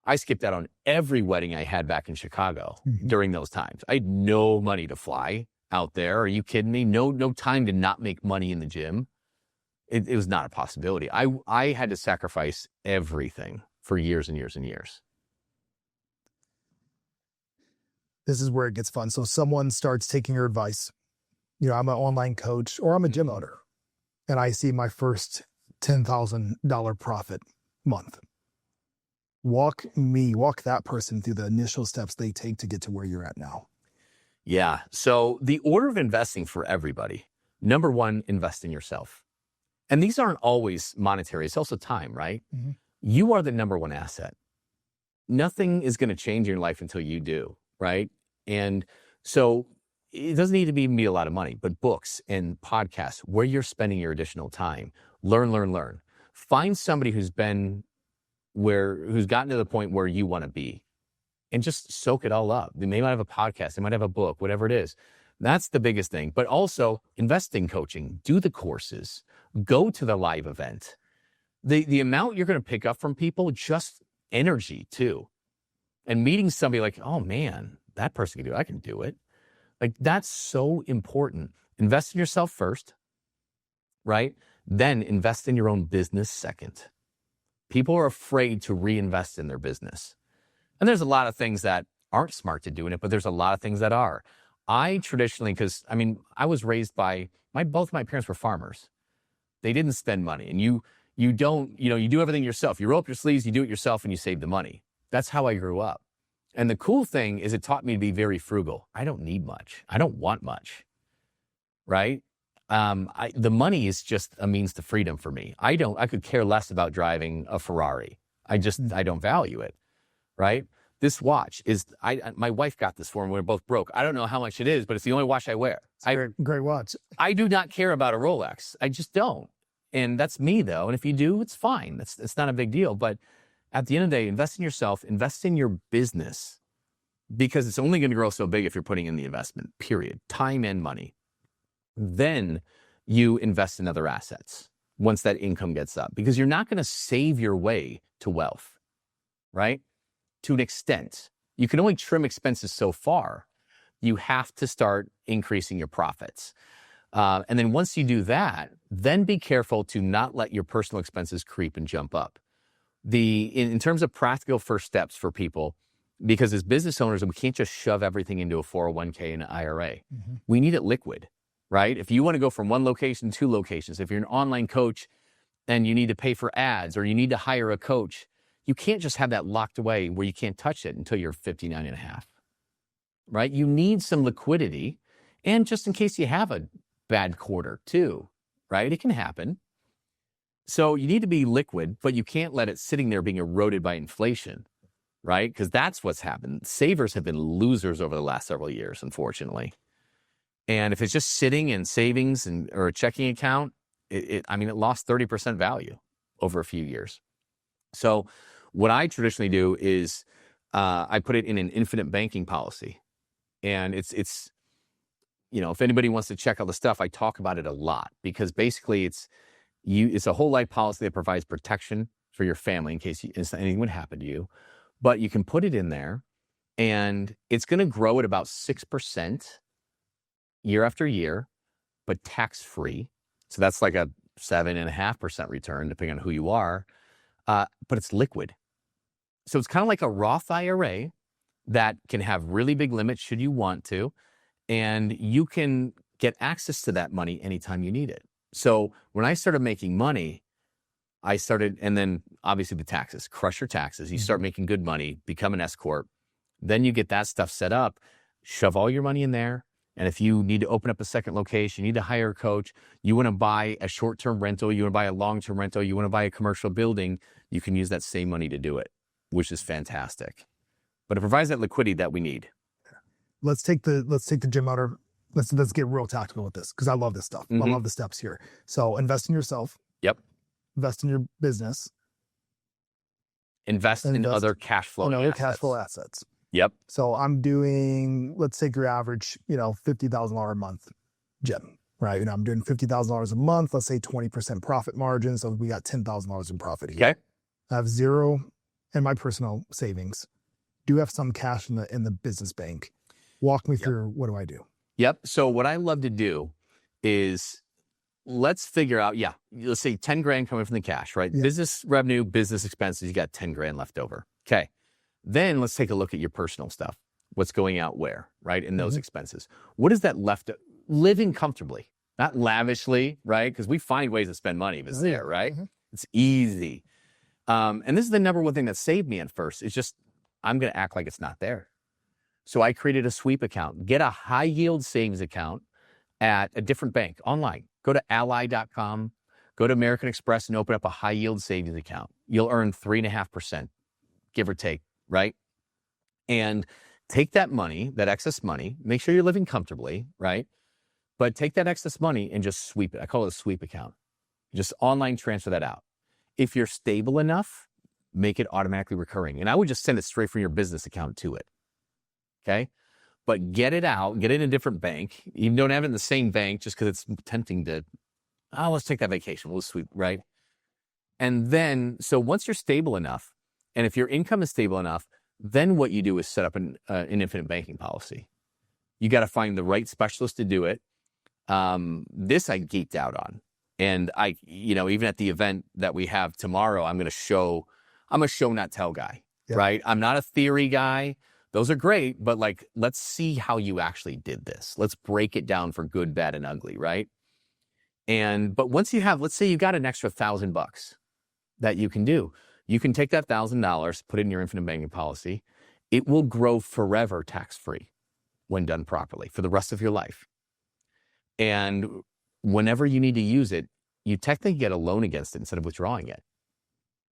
I skipped out on every wedding I had back in Chicago during those times. I had no money to fly out there. Are you kidding me? No time to not make money in the gym. It was not a possibility. I had to sacrifice everything for years and years and years. This is where it gets fun. So someone starts taking your advice. I'm an online coach or I'm a gym owner, and I see my first $10,000 profit month. Walk that person through the initial steps they take to get to where you're at now. Yeah. So the order of investing for everybody, number one, invest in yourself. And these aren't always monetary. It's also time, right? Mm-hmm. You are the number one asset. Nothing is going to change in your life until you do, right? And so it doesn't need to be a lot of money, but books and podcasts where you're spending your additional time. Learn. Find somebody who's gotten to the point where you want to be, and just soak it all up. They might have a podcast, they might have a book, whatever it is. That's the biggest thing. But also invest in coaching, do the courses, go to the live event. The amount you're going to pick up from people, just energy too. And meeting somebody like, oh man, that person can do it, I can do it. Like, that's so important. Invest in yourself first, right? Then invest in your own business second. People are afraid to reinvest in their business. And there's a lot of things that aren't smart to do in it, but there's a lot of things that are. I traditionally, I was raised by, both my parents were farmers. They didn't spend money. And you do everything yourself. You roll up your sleeves, you do it yourself, and you save the money. That's how I grew up. And the cool thing is it taught me to be very frugal. I don't need much. I don't want much, right? The money is just a means to freedom for me. I could care less about driving a Ferrari. I don't value it, right? This watch is, my wife got this for me. We're both broke. I don't know how much it is, but it's the only watch I wear. Great watch. I do not care about a Rolex. I just don't. And that's me though. And if you do, it's fine. It's not a big deal. But at the end of the day, invest in yourself, invest in your business, because it's only going to grow so big if you're putting in the investment, period. Time and money. Then you invest in other assets once that income gets up, because you're not going to save your way to wealth, right? To an extent. You can only trim expenses so far. You have to start increasing your profits. And then once you do that, then be careful to not let your personal expenses creep and jump up. In terms of practical first steps for people, because as business owners, we can't just shove everything into a 401k and an IRA. Mm-hmm. We need it liquid, right? If you want to go from one location to 2 locations, if you're an online coach and you need to pay for ads or you need to hire a coach, you can't just have that locked away where you can't touch it until you're 59 and a half, right? You need some liquidity, and just in case you have a bad quarter too, right? It can happen. So you need to be liquid, but you can't let it sitting there being eroded by inflation, right? Because that's what's happened. Savers have been losers over the last several years, unfortunately. And if it's just sitting in savings or a checking account, it lost 30% value over a few years. So what I traditionally do is I put it in an infinite banking policy. And it's if anybody wants to check out the stuff, I talk about it a lot, because basically it's a whole life policy that provides protection for your family in case anything would happen to you. But you can put it in there and it's going to grow at about 6% year after year, but tax-free. So that's like a 7.5% return, depending on who you are. But it's liquid. So it's kind of like a Roth IRA that can have really big limits should you want to. And you can get access to that money anytime you need it. So when I started making money, and then obviously the taxes, crush your taxes. You start making good money, become an S Corp. Then you get that stuff set up, shove all your money in there. And if you need to open up a second location, you need to hire a coach, you want to buy a short-term rental, you want to buy a long-term rental, you want to buy a commercial building, you can use that same money to do it, which is fantastic. But it provides that liquidity that we need. Let's take the gym owner let's get real tactical with this because I love this stuff. I love the steps here. So invest in yourself. Yep. Invest in your business. Invest in other cash flow assets. Yep. So I'm doing, let's take your average, $50,000 a month gym, right? I'm doing $50,000 a month. Let's say 20% profit margin. So we got $10,000 in profit here. Okay. I have zero in my personal savings. Do have some cash in the business bank. Walk me through, what do I do? Yep. So what I love to do is let's figure out, let's say 10 grand coming from the cash, right? Yeah. Business revenue, business expenses, you got 10 grand left over. Okay. Then let's take a look at your personal stuff. What's going out where, right? In those expenses. What is that left? Living comfortably, not lavishly, right? Because we find ways to spend money if it's there, right? It's easy. And this is the number one thing that saved me at first. It's just, I'm going to act like it's not there. So I created a sweep account. Get a high yield savings account at a different bank online. Go to ally.com, go to American Express and open up a high yield savings account. You'll earn 3.5%, give or take, right? And take that money, that excess money, make sure you're living comfortably, right? But take that excess money and just sweep it. I call it a sweep account. Just online transfer that out. If you're stable enough, make it automatically recurring. And I would just send it straight from your business account to it. Okay? But get it out, get it in a different bank. You don't have it in the same bank just because it's tempting to, let's take that vacation. We'll sweep, right? And then, so once you're stable enough, and if your income is stable enough, then what you do is set up an infinite banking policy. You got to find the right specialist to do it. This I geeked out on. And I, even at the event that we have tomorrow, I'm a show not tell guy, right? I'm not a theory guy. Those are great, but let's see how you actually did this. Let's break it down for good, bad, and ugly, right? But once you have, let's say you got an extra $1,000 that you can do. You can take that $1,000, put it in your infinite banking policy. It will grow forever tax-free when done properly for the rest of your life. And whenever you need to use it, you technically get a loan against it instead of withdrawing it.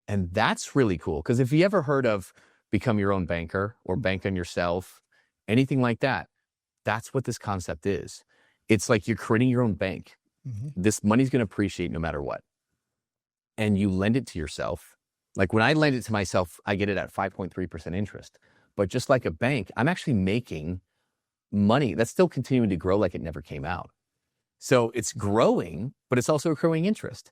And that's really cool because if you ever heard of become your own banker or bank on yourself, anything like that, that's what this concept is. It's like you're creating your own bank. This money's going to appreciate no matter what. And you lend it to yourself. Like when I lend it to myself, I get it at 5.3% interest. But just like a bank, I'm actually making money that's still continuing to grow like it never came out. So it's growing, but it's also accruing interest.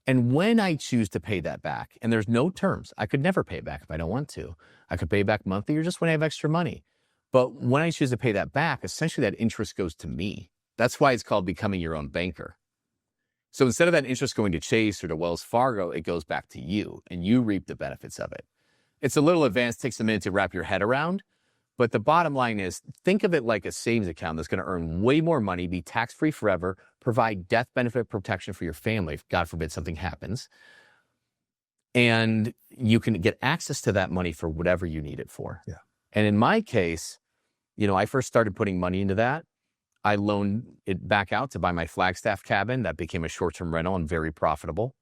And when I choose to pay that back, and there's no terms, I could never pay it back if I don't want to. I could pay it back monthly or just when I have extra money. But when I choose to pay that back, essentially that interest goes to me. That's why it's called becoming your own banker. So instead of that interest going to Chase or to Wells Fargo, it goes back to you and you reap the benefits of it. It's a little advanced, takes a minute to wrap your head around. But the bottom line is, think of it like a savings account that's going to earn way more money, be tax-free forever, provide death benefit protection for your family if, God forbid, something happens. And you can get access to that money for whatever you need it for. Yeah. And in my case, I first started putting money into that. I loaned it back out to buy my Flagstaff cabin. That became a short-term rental and very profitable.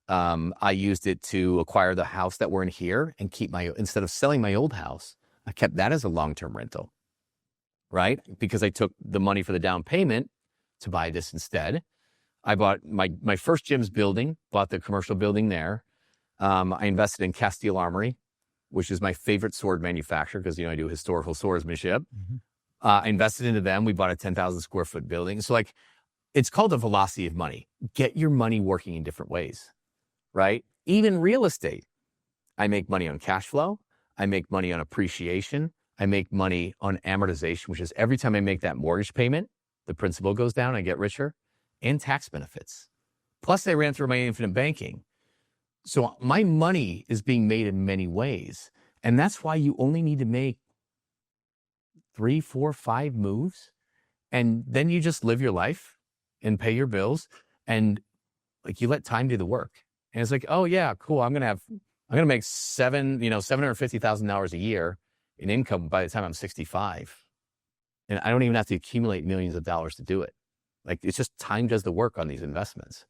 I used it to acquire the house that we're in here and instead of selling my old house, I kept that as a long-term rental, right? Because I took the money for the down payment to buy this instead. I bought my first gym's building, bought the commercial building there. I invested in Castile Armory, which is my favorite sword manufacturer because, I do historical swordsmanship. I invested into them. We bought a 10,000 square foot building. So it's called the velocity of money. Get your money working in different ways, right? Even real estate. I make money on cash flow. I make money on appreciation. I make money on amortization, which is every time I make that mortgage payment, the principal goes down, I get richer, and tax benefits. Plus, I ran through my infinite banking. So my money is being made in many ways. And that's why you only need to make 3, 4, 5 moves. And then you just live your life and pay your bills. And you let time do the work. And it's like, oh yeah, cool. I'm going to make $750,000 a year in income by the time I'm 65. And I don't even have to accumulate millions of dollars to do it. It's just time does the work on these investments.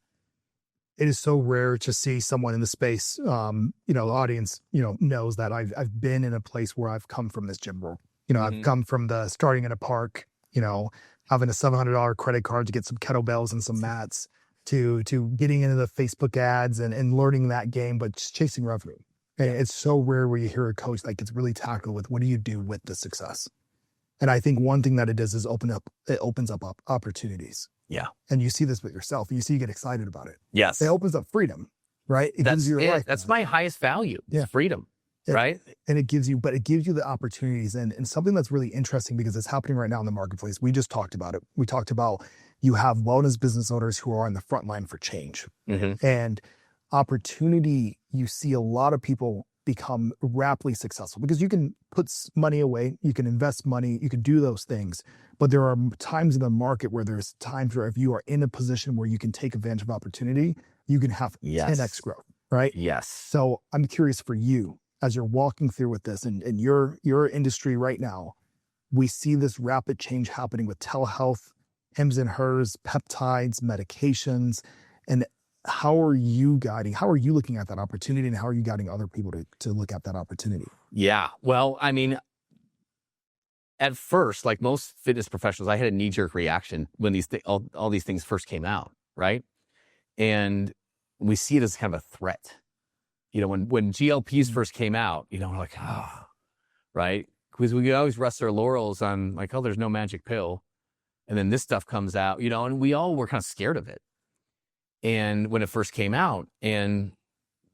It is so rare to see someone in the space. The audience, knows that I've been in a place where I've come from this gym world. I've come from the starting in a park, having a $700 credit card to get some kettlebells and some mats, to getting into the Facebook ads and learning that game, but just chasing revenue. And it's so rare where you hear a coach that gets really tactical with what do you do with the success. And I think one thing that it does is it opens up opportunities. Yeah. And you see this with yourself. You get excited about it. Yes. It opens up freedom, right? It gives you your life. That's my highest value. Yeah. Freedom. Right. And it gives you the opportunities and something that's really interesting because it's happening right now in the marketplace. We just talked about it. We talked about you have wellness business owners who are on the front line for change and opportunity. You see a lot of people become rapidly successful because you can put money away, you can invest money, you can do those things. But there are times in the market where there's times where if you are in a position where you can take advantage of opportunity, you can have 10x growth, right? Yes. So I'm curious for you, as you're walking through with this and your industry right now, we see this rapid change happening with telehealth, hims and hers, peptides, medications. And how are you looking at that opportunity and how are you guiding other people to look at that opportunity? Yeah. Well, I mean, at first, like most fitness professionals, I had a knee-jerk reaction when all these things first came out, right? And we see it as kind of a threat. When GLPs first came out, we're like, oh, right? Because we always rest our laurels on like, oh, there's no magic pill. And then this stuff comes out, and we all were kind of scared of it. And when it first came out, and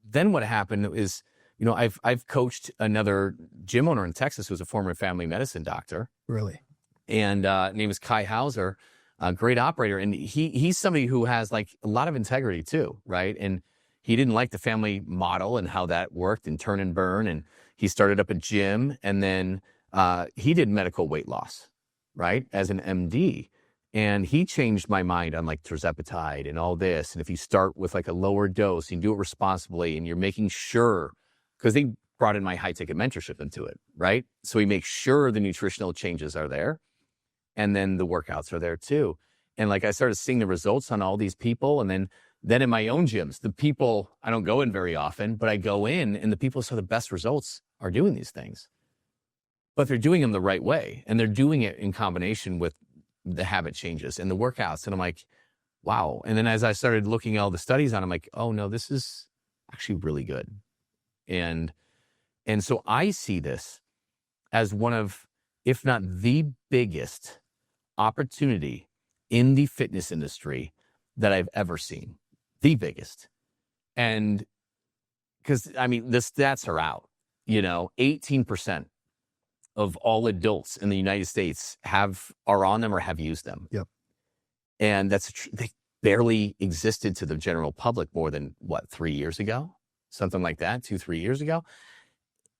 then what happened is, I've coached another gym owner in Texas who's a former family medicine doctor. Really? And name is Kai Hauser, a great operator. And he's somebody who has like a lot of integrity too, right? And he didn't like the family model and how that worked and turn and burn. And he started up a gym and then he did medical weight loss, right? As an MD. And he changed my mind on like tirzepatide and all this. And if you start with like a lower dose and do it responsibly and you're making sure, because they brought in my high ticket mentorship into it, right? So we make sure the nutritional changes are there and then the workouts are there too. And like I started seeing the results on all these people. And then in my own gyms, the people, I don't go in very often, but I go in and the people who saw the best results are doing these things. But they're doing them the right way. And they're doing it in combination with the habit changes and the workouts. And I'm like, wow. And then as I started looking at all the studies on, I'm like, oh no, this is actually really good. And so I see this as one of, if not the biggest opportunity in the fitness industry that I've ever seen. The biggest. And because, I mean, the stats are out, 18% of all adults in the United States are on them or have used them. Yep. And they barely existed to the general public more than 3 years ago? Something like that, 2-3 years ago.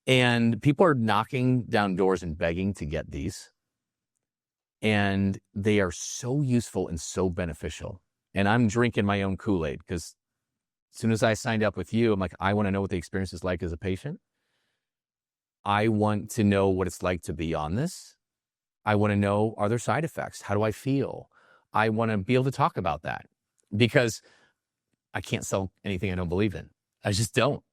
And people are knocking down doors and begging to get these. And they are so useful and so beneficial. And I'm drinking my own Kool-Aid because as soon as I signed up with you, I'm like, I want to know what the experience is like as a patient. I want to know what it's like to be on this. I want to know, are there side effects? How do I feel? I want to be able to talk about that because I can't sell anything I don't believe in. I just don't.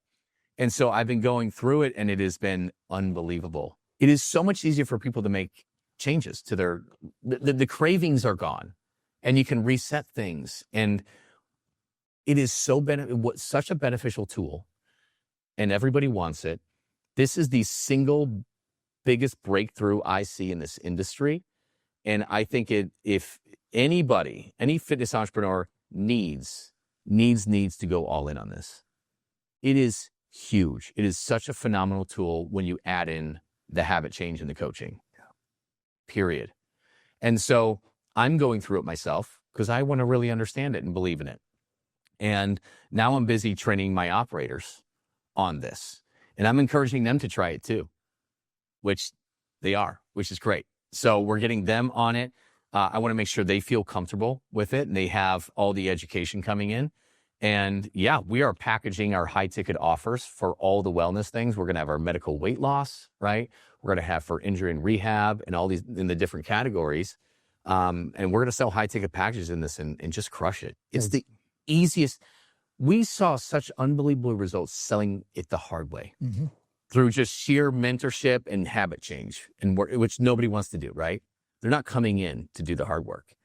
And so I've been going through it and it has been unbelievable. It is so much easier for people to make changes to the cravings are gone and you can reset things. And it is such a beneficial tool and everybody wants it. This is the single biggest breakthrough I see in this industry. And I think if anybody, any fitness entrepreneur needs to go all in on this. It is huge. It is such a phenomenal tool when you add in the habit change and the coaching. Period. And so I'm going through it myself because I want to really understand it and believe in it. And now I'm busy training my operators on this. And I'm encouraging them to try it too, which they are, which is great. So we're getting them on it. I want to make sure they feel comfortable with it and they have all the education coming in. And yeah, we are packaging our high ticket offers for all the wellness things. We're going to have our medical weight loss, right? We're going to have for injury and rehab and all these in the different categories. And we're going to sell high ticket packages in this and just crush it. It's the easiest. We saw such unbelievable results selling it the hard way through just sheer mentorship and habit change, and which nobody wants to do, right? They're not coming in to do the hard work.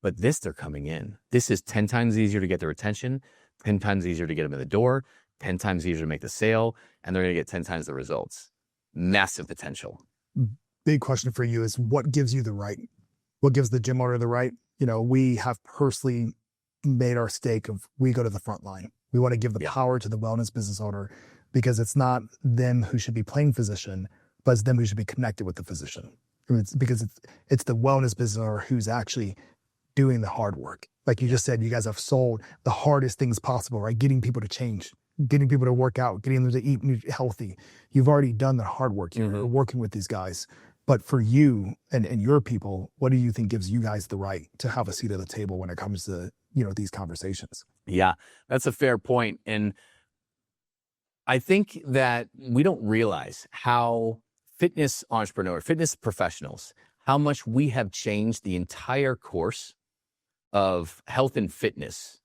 But this, they're coming in. This is 10 times easier to get their attention, 10 times easier to get them in the door, 10 times easier to make the sale, and they're going to get 10 times the results. Massive potential. Big question for you is, what gives you the right? What gives the gym owner the right? You know, we have personally made our stake of, we go to the front line. We want to give the power to the wellness business owner, because it's not them who should be playing physician, but it's them who should be connected with the physician. Because it's the wellness business owner who's actually doing the hard work. Like you just said, you guys have sold the hardest things possible, right? Getting people to change, getting people to work out, getting them to eat healthy. You've already done the hard work. You're working with these guys. But for you and your people, what do you think gives you guys the right to have a seat at the table when it comes to, you know, these conversations? Yeah, that's a fair point. And I think that we don't realize how fitness entrepreneurs, fitness professionals, how much we have changed the entire course of health and fitness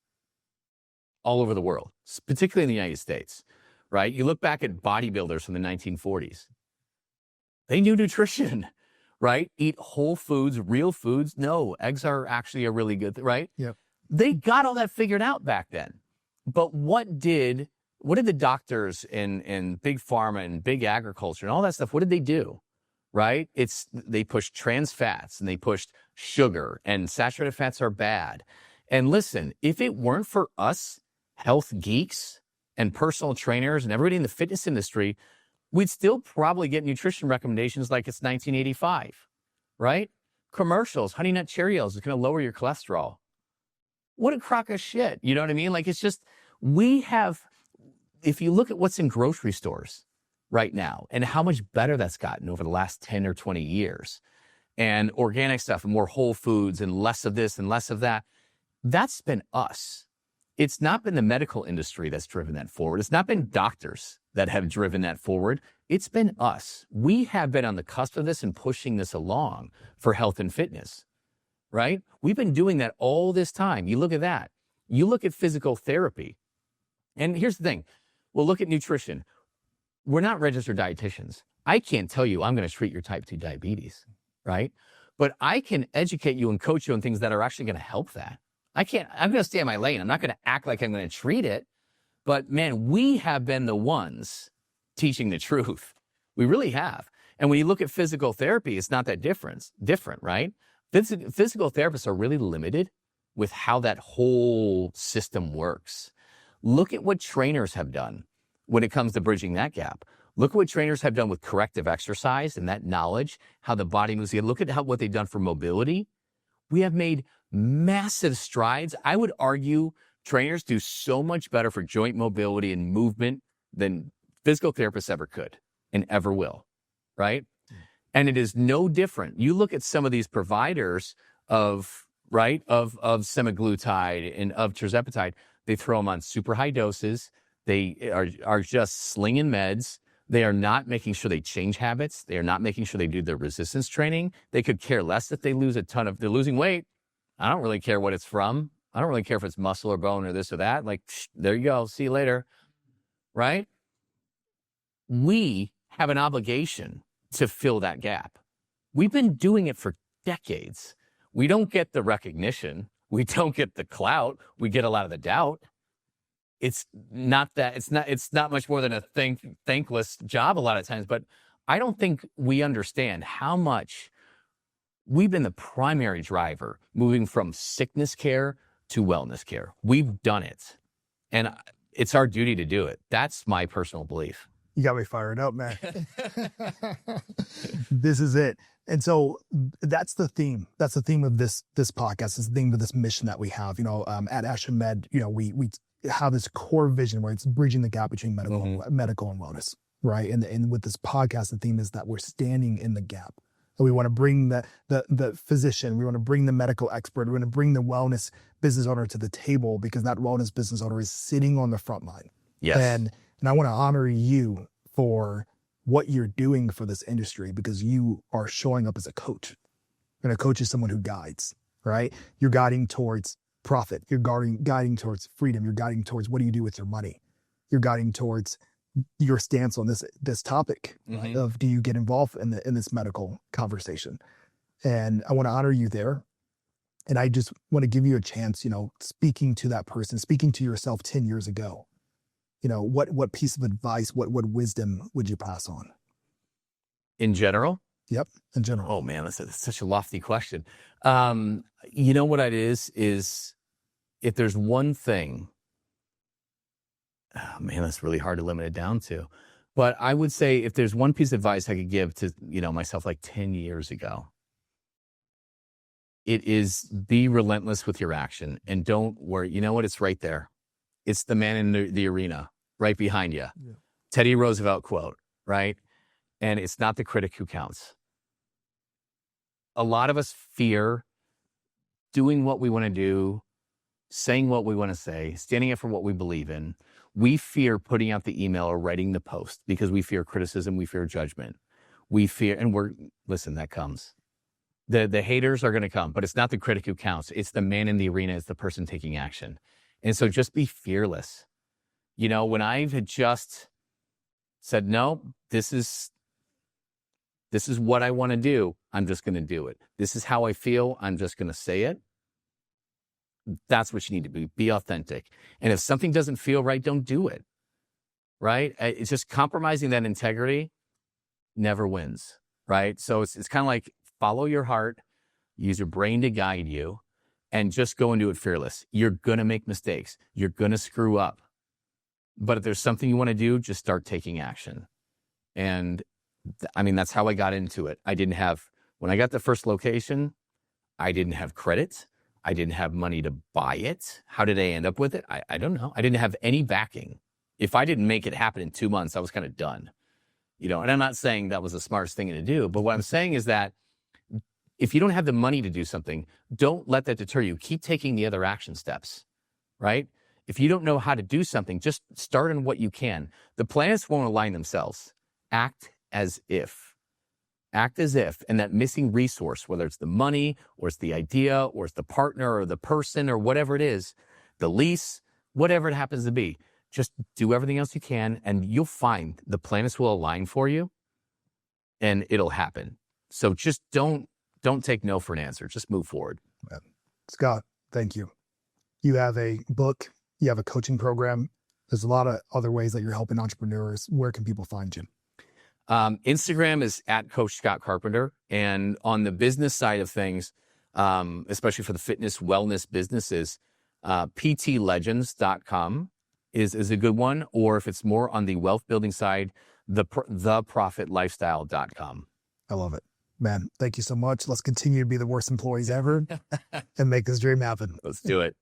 all over the world, particularly in the United States, right? You look back at bodybuilders from the 1940s. They knew nutrition, right? Eat whole foods, real foods. No, eggs are actually a really good thing, right? Yeah. They got all that figured out back then. But what did the doctors in big pharma and big agriculture and all that stuff, what did they do? Right? They pushed trans fats and they pushed sugar, and saturated fats are bad. And listen, if it weren't for us health geeks and personal trainers and everybody in the fitness industry, we'd still probably get nutrition recommendations like it's 1985, right? Commercials, Honey Nut Cheerios is going to lower your cholesterol. What a crock of shit. You know what I mean? Like, it's just, if you look at what's in grocery stores right now and how much better that's gotten over the last 10 or 20 years, and organic stuff and more whole foods and less of this and less of that, that's been us. It's not been the medical industry that's driven that forward. It's not been doctors that have driven that forward. It's been us. We have been on the cusp of this and pushing this along for health and fitness, right? We've been doing that all this time. You look at that. You look at physical therapy. And here's the thing. We'll look at nutrition. We're not registered dietitians. I can't tell you I'm going to treat your type 2 diabetes, right? But I can educate you and coach you on things that are actually going to help that. I'm going to stay in my lane. I'm not going to act like I'm going to treat it. But man, we have been the ones teaching the truth. We really have. And when you look at physical therapy, it's not that different, right? Physical therapists are really limited with how that whole system works. Look at what trainers have done when it comes to bridging that gap. Look at what trainers have done with corrective exercise and that knowledge, how the body moves. Look at what they've done for mobility. We have made massive strides. I would argue trainers do so much better for joint mobility and movement than physical therapists ever could and ever will, right? And it is no different. You look at some of these providers of semaglutide and of tirzepatide, they throw them on super high doses. They are just slinging meds. They are not making sure they change habits. They are not making sure they do their resistance training. They could care less if they're losing weight. I don't really care what it's from. I don't really care if it's muscle or bone or this or that. Like, there you go. See you later. Right? We have an obligation to fill that gap. We've been doing it for decades. We don't get the recognition. We don't get the clout. We get a lot of the doubt. It's not much more than a thankless job a lot of times, but I don't think we understand how much we've been the primary driver moving from sickness care to wellness care. We've done it, and it's our duty to do it. That's my personal belief. You got me fired up, man. This is it. And so that's the theme. That's the theme of this podcast. It's the theme of this mission that we have. At Action Med, we have this core vision where it's bridging the gap between medical and wellness, right? And with this podcast, the theme is that we're standing in the gap. We want to bring the physician, we want to bring the medical expert, we want to bring the wellness business owner to the table, because that wellness business owner is sitting on the front line. Yes. And I want to honor you for what you're doing for this industry, because you are showing up as a coach. And a coach is someone who guides, right? You're guiding towards profit. You're guiding towards freedom. You're guiding towards what do you do with your money. You're guiding towards your stance on this topic, right? Of do you get involved in this medical conversation? And I want to honor you there. And I just want to give you a chance, speaking to that person, speaking to yourself 10 years ago, what piece of advice, what wisdom would you pass on? In general? Yep, in general. Oh man, that's such a lofty question. You know what it is if there's one thing, oh man, that's really hard to limit it down to. But I would say if there's one piece of advice I could give to, myself like 10 years ago, it is be relentless with your action and don't worry. You know what? It's right there. It's the man in the arena right behind you. Yeah. Teddy Roosevelt quote, right? And it's not the critic who counts. A lot of us fear doing what we want to do, saying what we want to say, standing up for what we believe in. We fear putting out the email or writing the post because we fear criticism, we fear judgment. We fear, and listen, that comes. The haters are going to come, but it's not the critic who counts. It's the man in the arena. It's the person taking action. And so just be fearless. When I had just said, no, this is what I want to do, I'm just going to do it. This is how I feel, I'm just going to say it. That's what you need to be. Be authentic. And if something doesn't feel right, don't do it. Right? It's just compromising that integrity never wins. Right? So it's kind of like follow your heart, use your brain to guide you, and just go and do it fearless. You're going to make mistakes. You're going to screw up. But if there's something you want to do, just start taking action. And that's how I got into it. When I got the first location, I didn't have credit. I didn't have money to buy it. How did I end up with it? I don't know. I didn't have any backing. If I didn't make it happen in 2 months, I was kind of done. And I'm not saying that was the smartest thing to do, but what I'm saying is that if you don't have the money to do something, don't let that deter you. Keep taking the other action steps, right? If you don't know how to do something, just start on what you can. The planets won't align themselves. Act as if. Act as if. And that missing resource, whether it's the money or it's the idea or it's the partner or the person or whatever it is, the lease, whatever it happens to be, just do everything else you can and you'll find the planets will align for you and it'll happen. So just don't take no for an answer. Just move forward. Scott, thank you. You have a book, you have a coaching program. There's a lot of other ways that you're helping entrepreneurs. Where can people find you? Instagram is at Coach Scott Carpenter. And on the business side of things, especially for the fitness wellness businesses, ptlegends.com is a good one. Or if it's more on the wealth building side, theprofitlifestyle.com. I love it. Man, thank you so much. Let's continue to be the worst employees ever and make this dream happen. Let's do it.